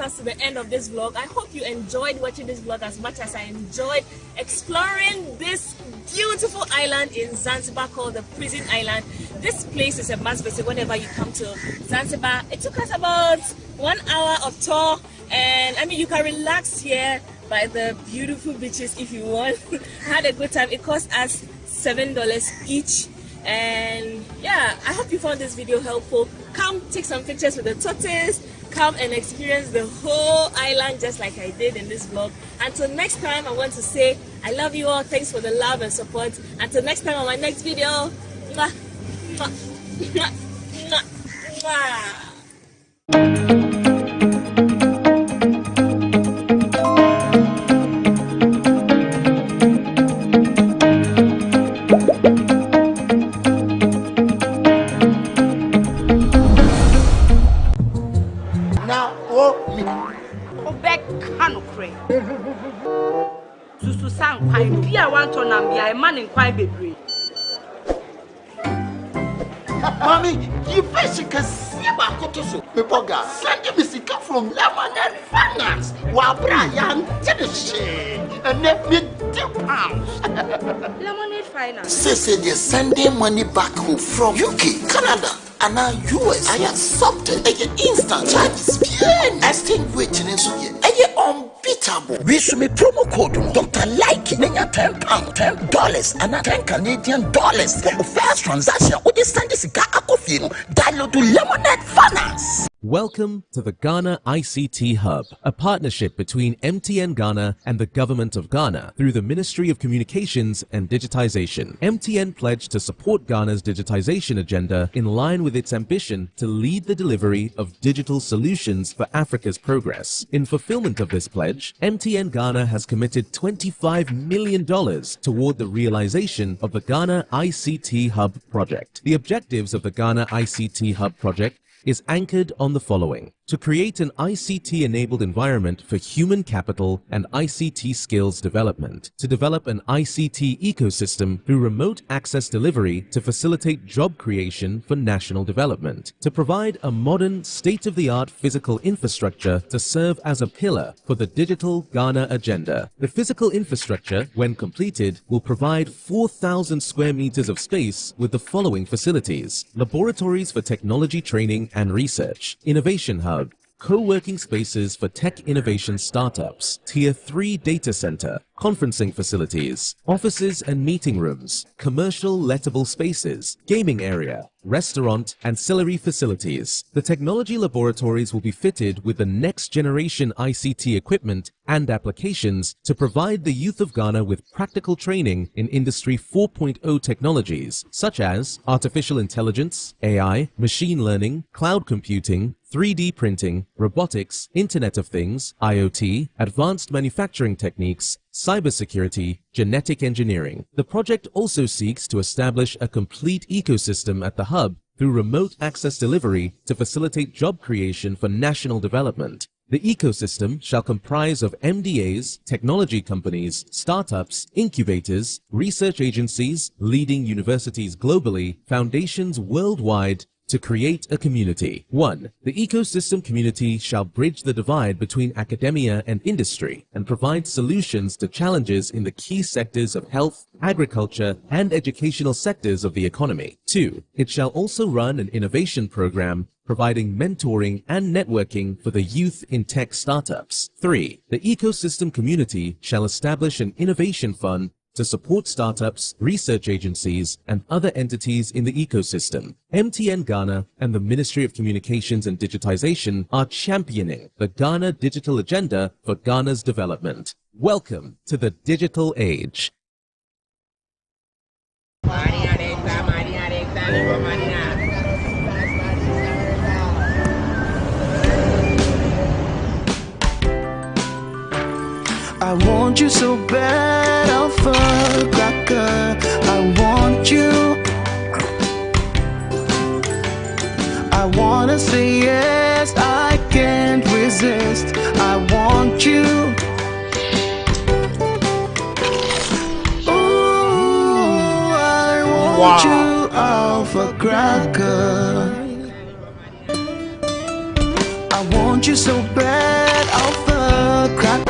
To the end of this vlog. I hope you enjoyed watching this vlog as much as I enjoyed exploring this beautiful island in Zanzibar called the Prison Island. This place is a must visit whenever you come to Zanzibar. It took us about 1 hour of tour, and I mean you can relax here by the beautiful beaches if you want. I had a good time. It cost us $7 each. And yeah, I hope you found this video helpful. Come take some pictures with the tortoise. Come and experience the whole island just like I did in this vlog. Until next time, I want to say I love you all. Thanks for the love and support. Until next time on my next video. Mwah, mwah, mwah, mwah, mwah. Mommy, you fish can see about Kotoso. Pepoga, send me sick from Lemonade Finance. While Brian did the shade and let me £2. Lemonade Finance. Say they sending money back home from UK, Canada, and now US. I accepted a instant charges. Exchange rate in Suya. Unbeatable. We should make promo code Dr. Like £10, $10, and $10 for the first transaction. With this Sunday cigar aquafino, download to Lemonade Finance. Welcome to the Ghana ICT Hub, a partnership between MTN Ghana and the Government of Ghana through the Ministry of Communications and Digitization. MTN pledged to support Ghana's digitization agenda in line with its ambition to lead the delivery of digital solutions for Africa's progress. In fulfillment of this pledge, MTN Ghana has committed $25 million toward the realization of the Ghana ICT Hub project. The objectives of the Ghana ICT Hub project is anchored on the following: to create an ICT-enabled environment for human capital and ICT skills development, to develop an ICT ecosystem through remote access delivery to facilitate job creation for national development, to provide a modern, state-of-the-art physical infrastructure to serve as a pillar for the digital Ghana agenda. The physical infrastructure, when completed, will provide 4,000 square meters of space with the following facilities: laboratories for technology training and research, innovation hub, co-working spaces for tech innovation startups, Tier 3 data center, conferencing facilities, offices and meeting rooms, commercial lettable spaces, gaming area, restaurant, ancillary facilities. The technology laboratories will be fitted with the next generation ICT equipment and applications to provide the youth of Ghana with practical training in Industry 4.0 technologies such as artificial intelligence, AI, machine learning, cloud computing, 3D printing, robotics, Internet of Things, IoT, advanced manufacturing techniques, cybersecurity, genetic engineering. The project also seeks to establish a complete ecosystem at the hub through remote access delivery to facilitate job creation for national development. The ecosystem shall comprise of MDAs, technology companies, startups, incubators, research agencies, leading universities globally, foundations worldwide, to create a community. 1. The ecosystem community shall bridge the divide between academia and industry and provide solutions to challenges in the key sectors of health, agriculture, and educational sectors of the economy. 2. It shall also run an innovation program providing mentoring and networking for the youth in tech startups. 3. The ecosystem community shall establish an innovation fund to support startups, research agencies, and other entities in the ecosystem. MTN Ghana and the Ministry of Communications and Digitization are championing the Ghana Digital Agenda for Ghana's development. Welcome to the digital age. I want you so bad, Alpha Cracker. I want you. I wanna say yes, I can't resist. I want you. Ooh, I want you, Alpha Cracker. I want you so bad, Alpha Cracker.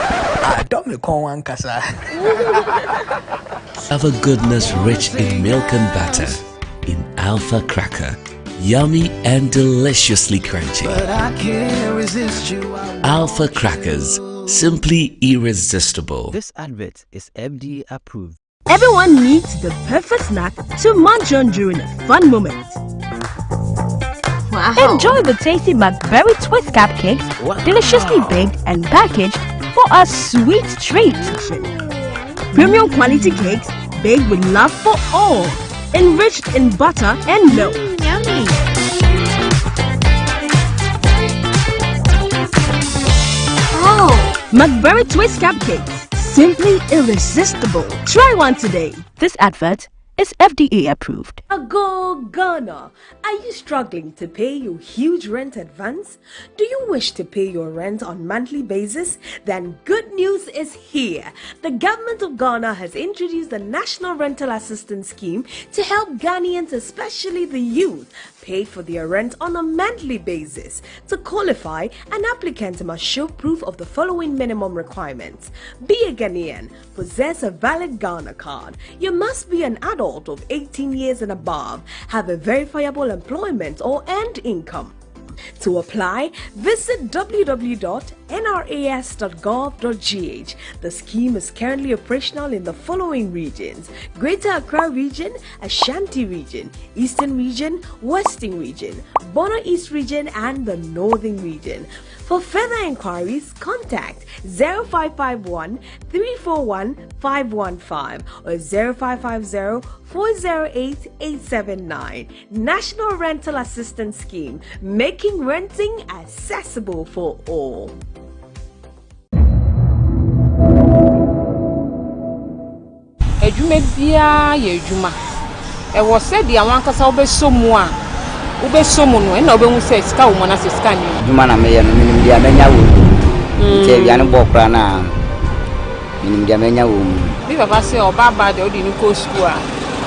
Don't me call one casa. Alpha goodness rich in milk and butter. In Alpha Cracker. Yummy and deliciously crunchy. But I can't resist you. Alpha Crackers. Simply irresistible. This advert is FDA approved. Everyone needs the perfect snack to munch on during a fun moment. Wow. Enjoy the tasty McBerry Twist cupcakes, deliciously baked and packaged for a sweet treat. Premium quality cakes baked with love for all, enriched in butter and milk. Yummy. Oh, McBerry Twist cupcakes, simply irresistible. Try one today. This advert is FDA approved. Go Ghana! Are you struggling to pay your huge rent advance? Do you wish to pay your rent on monthly basis? Then good news is here. The government of Ghana has introduced the National Rental Assistance Scheme to help Ghanaians, especially the youth, pay for their rent on a monthly basis. To qualify, an applicant must show proof of the following minimum requirements. Be a Ghanaian, possess a valid Ghana card. You must be an adult of 18 years and above, have a verifiable employment or earned income. To apply, visit www.nras.gov.gh. The scheme is currently operational in the following regions: Greater Accra Region, Ashanti Region, Eastern Region, Western Region, Bono East Region, and the Northern Region. For further inquiries, contact 0551 341 515 or 0550 408 879. National Rental Assistance Scheme, making renting accessible for all. Ejuma bia ye ejuma. E wo se dia wankasa obesomu a obesomu no na obehu se sika wo na se sika ni. Ejuma na me ye no minim dia menya wo. Nche bia no bokra na minim dia menya wo. Bi baba se obaba de odi ni ko school a.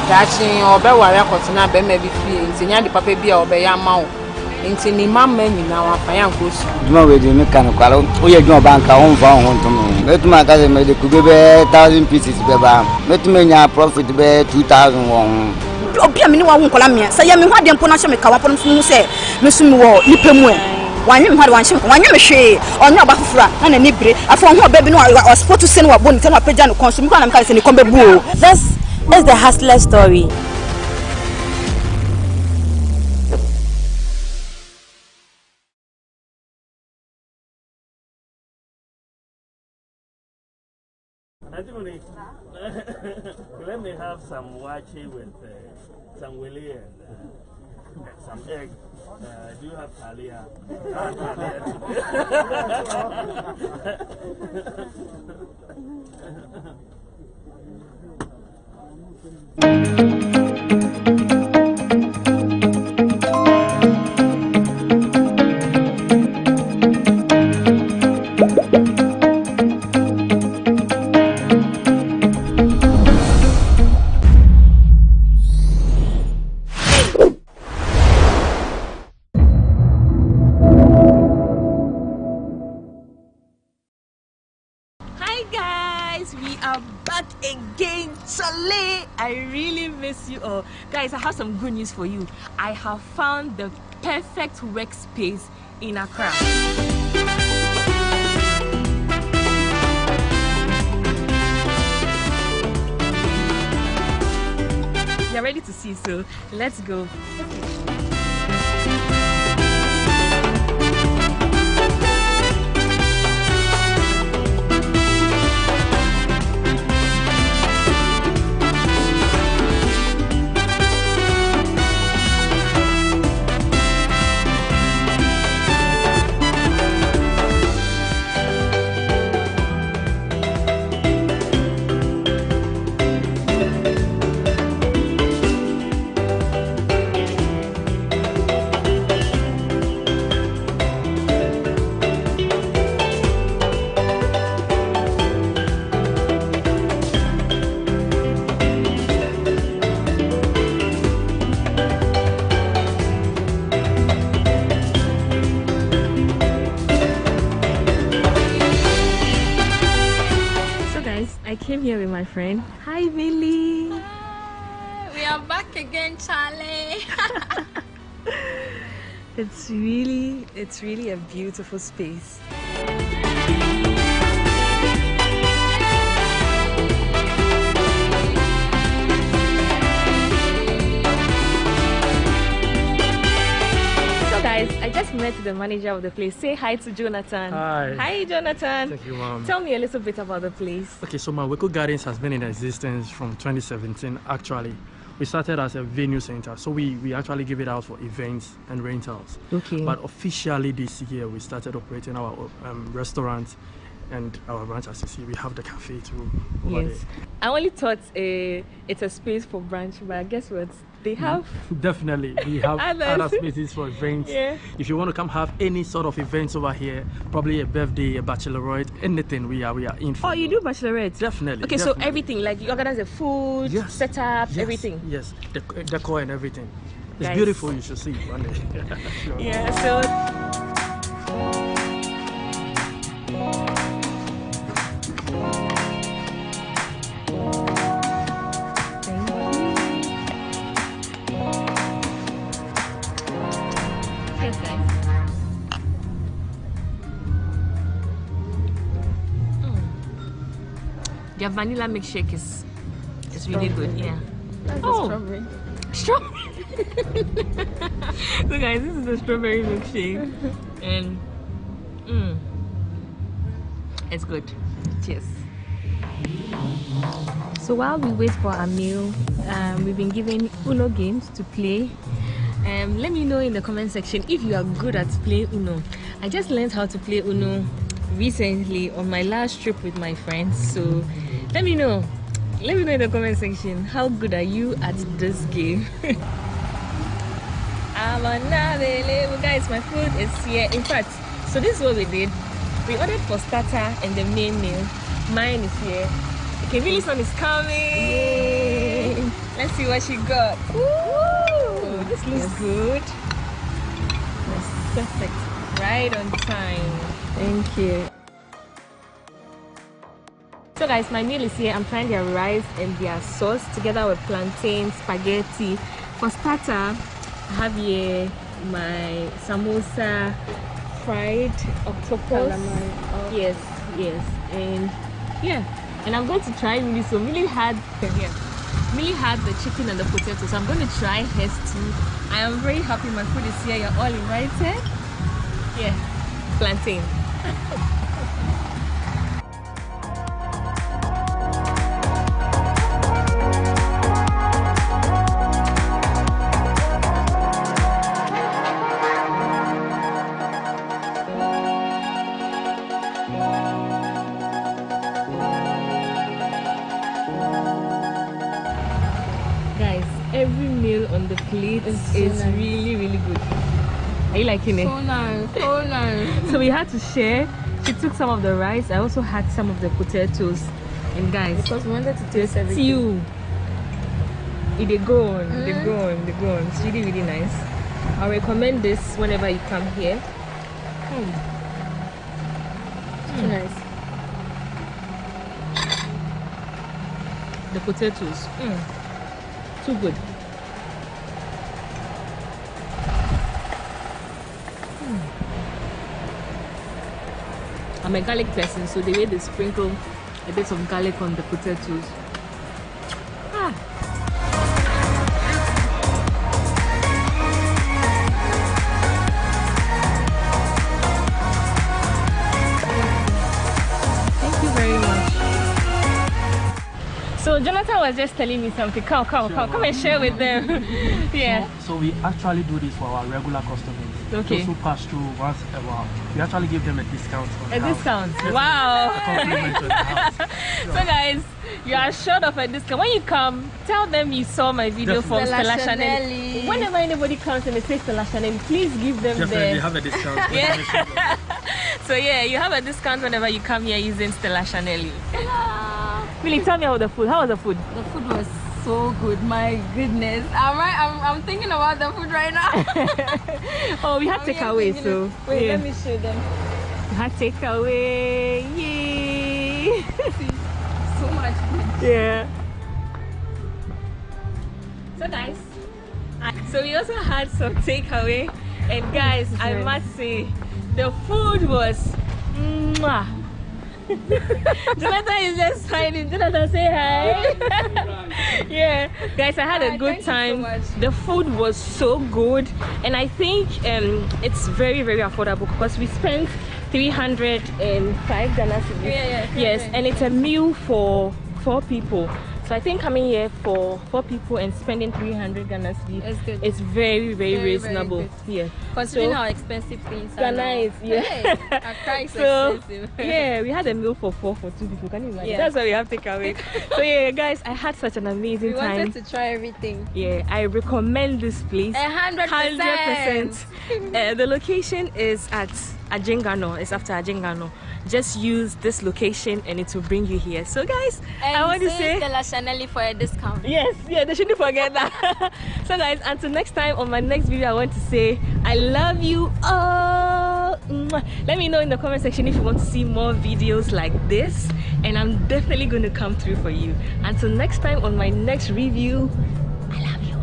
Dachi obeware akotena be ma bi fie. Ntinya de papa bia obeya ma wo. Nti ni mama nyina wa fa yan ko school. Ejuma we de me kan kwalo. Oye ejuma banka won fa won to no. Metuma ka se me de kubebe 1000 pieces beba. Metuma nya profit be 2000 won. Obia me ni wa won kola me. Say ya me hwade mpo na hye me ka wapon fu se me sumi wo nipemu e. Wanye me hwade wanhye me. Wanye me hwe. Onya ba fufura na ni bire. Afo ho baby no wa sport to send wa boni ten wa pagya no konso. Me kwa na me ka se ni kombe bu. This is the hustler story. Let me have some wachi with some willy and some egg. Do you have talia? I really miss you all. Guys, I have some good news for you. I have found the perfect workspace in Accra. are ready to see, so let's go. I came here with my friend. Hi, Millie. We are back again, Charlie. It's really a beautiful space. Guys, I just met the manager of the place. Say hi to Jonathan. Hi. Hi, Jonathan. Thank you, Mom. Tell me a little bit about the place. Okay, so Maweko Gardens has been in existence from 2017, actually. We started as a venue center, so we actually give it out for events and rentals. Okay. But officially this year, we started operating our restaurant and our branch. As you see, we have the cafe too over there. I only thought it's a space for branch, but guess what? They have definitely we have other spaces for events. Yeah. If you want to come have any sort of events over here, probably a birthday, a bachelorette, anything, we are in for. Oh, you do bachelorette? Definitely. Okay, definitely. So everything, like you organize the food, setup, everything. Yes, the decor and everything. It's Guys. beautiful. You should see one day. Sure. Yeah. So. Their vanilla milkshake is really good, yeah. That's the strawberry. Strawberry! So guys, this is the strawberry milkshake. And it's good. Cheers. So while we wait for our meal, we've been given Uno games to play. Let me know in the comment section if you are good at playing Uno. I just learned how to play Uno recently on my last trip with my friends, so let me know in the comment section, how good are you at this game? Guys, my food is here. In fact, so this is what we did. We ordered for starter and the main meal. Mine is here. Okay, Millie's one is coming. Yay. Let's see what she got. Ooh, this looks good. That's perfect. Right on time. Thank you. So guys, my meal is here. I'm trying their rice and their sauce together with plantain, spaghetti. For starter, I have here my samosa, fried octopus. Yes, and yeah. And I'm going to try Millie. So Millie had the chicken and the potato. So I'm going to try hers too. I am very happy my food is here. You're all invited. Yeah, plantain. Guys, every meal on the plate is really, really good. Are you liking it? So nice, so nice. So we had to share. She took some of the rice. I also had some of the potatoes. And guys, because we wanted to taste everything. They go on. It's really, really nice. I recommend this whenever you come here. So nice. The potatoes, too good. I'm a garlic person, so the way they sprinkle a bit of garlic on the potatoes. someone was just telling me something. Come and share with them. Yeah. So we actually do this for our regular customers. Okay. Those who pass through once a while. We actually give them a discount. A discount? Wow. A compliment on the house. So guys, you are short of a discount. When you come, tell them you saw my video from Stella Chanel. Whenever anybody comes and they say Stella Chanel, please give them Definitely, you have a discount. Yeah. So yeah, you have a discount whenever you come here using Stella Chanel. Really, tell me about the food. How was the food? The food was so good. My goodness. I'm thinking about the food right now. Oh, we had takeaway, so wait, yeah. let me show them. We had takeaway. Yay! So much food. Yeah. So nice. So we also had some takeaway, and guys, I must say, the food was mwah. Jonathan is just smiling. Jonathan, say hi. Yeah, guys, I had a good time. The food was so good, and I think it's very, very affordable because we spent 305 Ghana cedis. Yes, and it's a meal for 4 people. So I think coming here for 4 people and spending 300 Ghana cedis is very, very reasonable. Yeah. Considering how expensive things are. Ghana is, yeah. Hey, Accra is so, expensive. Yeah, we had a meal for 4 for 2 people. Can you imagine? Yeah. That's why we have takeaway. So yeah, guys, I had such an amazing time. We wanted to try everything. Yeah, I recommend this place. 100%. The location is at Ajengano. It's after Ajengano. Just use this location and it will bring you here. So guys, and I want to say Stella Chanel for a discount. Yes, yeah, they shouldn't forget that. So guys, until next time on my next video, I want to say I love you all. Let me know in the comment section if you want to see more videos like this, and I'm definitely going to come through for you. Until next time on my next review, I love you all.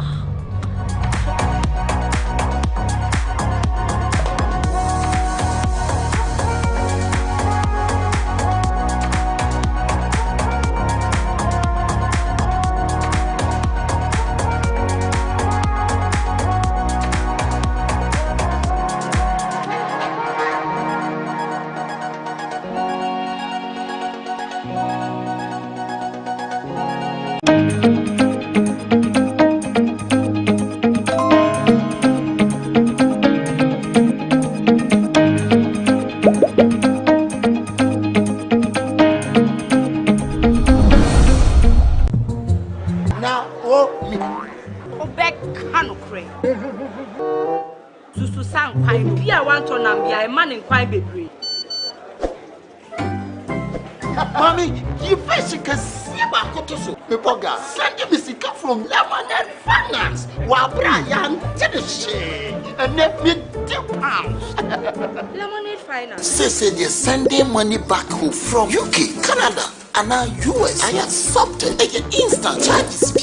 Mommy, you basically see about Kotoso. People sending me sick from Lemonade Finance. While Brian did the shit and let me £2. Lemonade Finance. Say they're sending money back home from UK, Canada, and now US. I have something. Instant charges.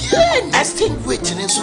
Extinguishing in so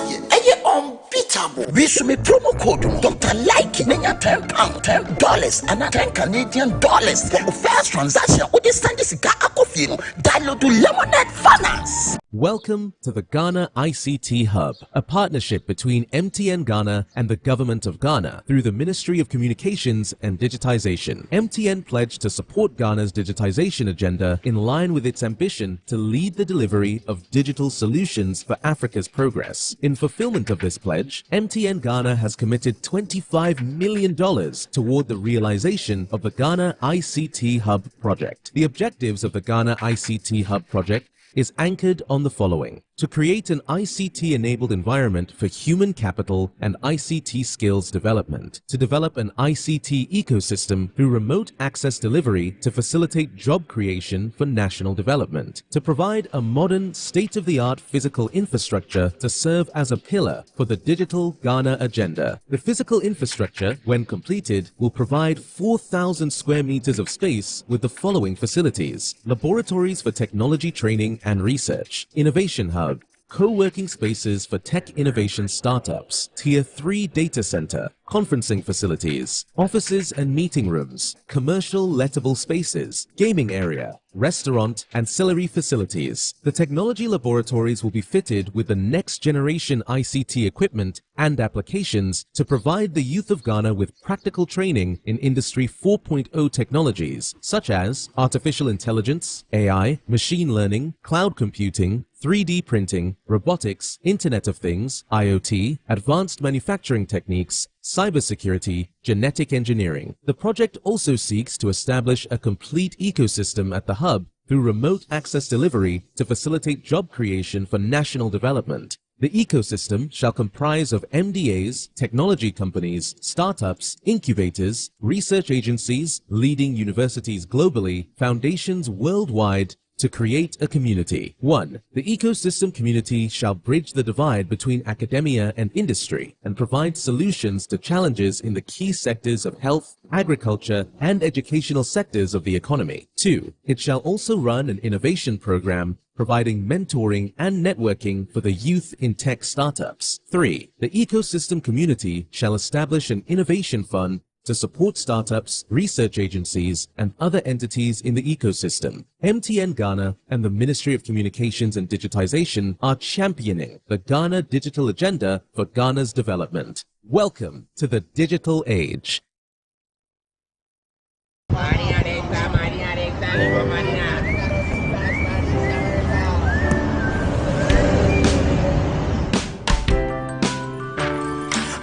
unbeatable. We should be promo code Dr. Like £10, $10, and 10 Canadian dollars for the first transaction. What is this download to Lemonade Finance. Welcome to the Ghana ICT Hub, a partnership between MTN Ghana and the Government of Ghana through the Ministry of Communications and Digitization. MTN pledged to support Ghana's digitization agenda in line with its ambition to lead the delivery of digital solutions for Africa's progress. In fulfillment of this pledge, MTN Ghana has committed $25 million toward the realization of the Ghana ICT Hub project. The objectives of the Ghana ICT Hub project is anchored on the following: to create an ICT-enabled environment for human capital and ICT skills development, to develop an ICT ecosystem through remote access delivery to facilitate job creation for national development, to provide a modern, state-of-the-art physical infrastructure to serve as a pillar for the digital Ghana agenda. The physical infrastructure, when completed, will provide 4,000 square meters of space with the following facilities: laboratories for technology training and research, innovation hub, co-working spaces for tech innovation startups, Tier 3 data center, conferencing facilities, offices and meeting rooms, commercial lettable spaces, gaming area, restaurant, ancillary facilities. The technology laboratories will be fitted with the next generation ICT equipment and applications to provide the youth of Ghana with practical training in Industry 4.0 technologies such as artificial intelligence, AI, machine learning, cloud computing, 3D printing, robotics, Internet of Things, IoT, advanced manufacturing techniques, cybersecurity, genetic engineering. The project also seeks to establish a complete ecosystem at the hub through remote access delivery to facilitate job creation for national development. The ecosystem shall comprise of MDAs, technology companies, startups, incubators, research agencies, leading universities globally, foundations worldwide, to create a community. 1. The ecosystem community shall bridge the divide between academia and industry and provide solutions to challenges in the key sectors of health, agriculture, and educational sectors of the economy. 2. It shall also run an innovation program providing mentoring and networking for the youth in tech startups. 3. The ecosystem community shall establish an innovation fund to support startups, research agencies, and other entities in the ecosystem. MTN Ghana and the Ministry of Communications and Digitization are championing the Ghana Digital Agenda for Ghana's development. Welcome to the digital age.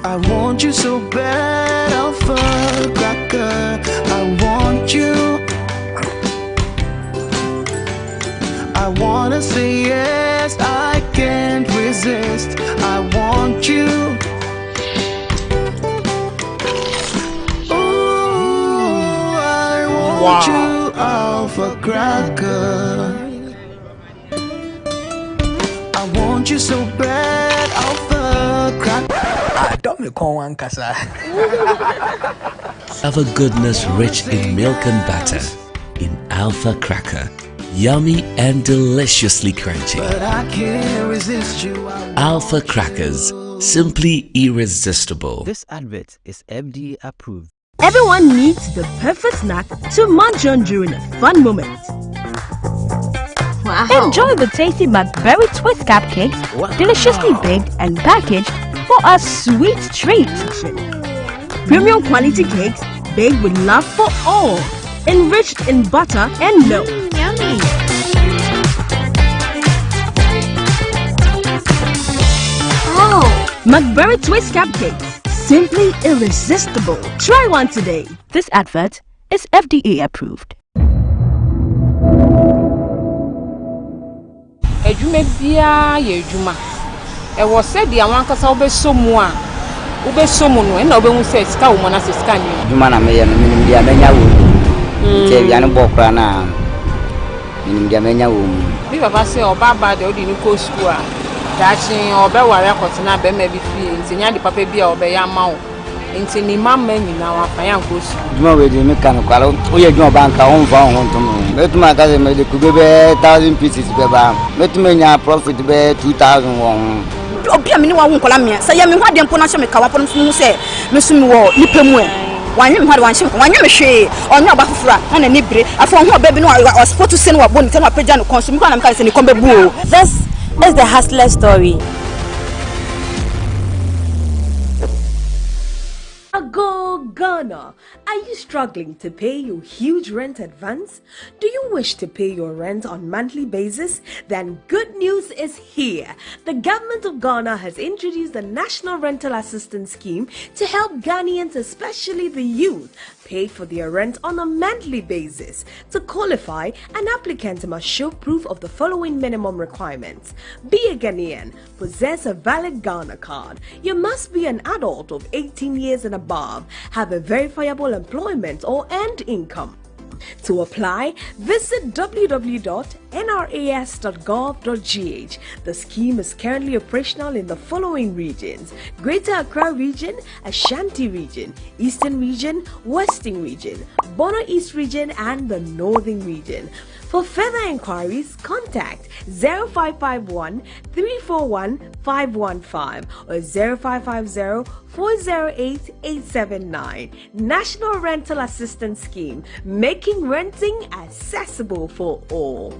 I want you so bad, Alpha Cracker. I want you. I wanna say yes, I can't resist. I want you. Ooh, I want you, Alpha Cracker. I want you so bad, Alpha Cracker. Don't me call one casa. Alpha goodness rich in milk and butter. In Alpha Cracker. Yummy and deliciously crunchy. But I can't resist you. Alpha Crackers. Simply irresistible. This advert is FDA approved. Everyone needs the perfect snack to munch on during a fun moment. Wow. Enjoy the tasty McBerry Twist cupcakes, deliciously baked and packaged for a sweet treat. Premium quality cakes baked with love for all, enriched in butter and milk. Yummy. Oh, McBerry Twist cupcakes, simply irresistible. Try one today. This advert is FDA approved. Ejuma bia ye ejuma. E was said the awankasa obesomu a obesomu no na obehu say sika wo na sika ni. Ejuma na me ye no minim dia menya wo. Nche bia no bokra na minim dia menya wo. Bi baba say obaba de odi ni ko school a. Dachi obeware akotena be ma bi fie ntinya de papa bia obeya ma wo. Nti ni mama nyina wa fa yan ko school. Ejuma we de me kan kwalo o ye ejuma banka on fa on to no. Metuma ka se me de kugebe 1000 pieces be ba. Metuma nya profit be 2000 won. Obia me ni wa hu kola me say ya me hwade mpo na hye me kawa pon fu say me so me wo nipa mu e wanye me hwade wan hye wanye me hwe onye oba fufura na na ni bire afo hu oba bi no wa sport se no wa boni te no apagya no kon so me kwa na me ka se ni kon be bu o. This is the hustler story. Go Ghana. Are you struggling to pay your huge rent advance? Do you wish to pay your rent on monthly basis? Then good news is here. The government of Ghana has introduced the National Rental Assistance Scheme to help Ghanaians, especially the youth, pay for their rent on a monthly basis. To qualify, an applicant must show proof of the following minimum requirements. Be a Ghanaian, possess a valid Ghana card. You must be an adult of 18 years and above, have a verifiable employment or earned income. To apply, visit www.nras.gov.gh. The scheme is currently operational in the following regions: Greater Accra Region, Ashanti Region, Eastern Region, Western Region, Bono East Region, and the Northern Region. For further inquiries, contact 0551 341 515 or 0550 408 879. National Rental Assistance Scheme, making renting accessible for all.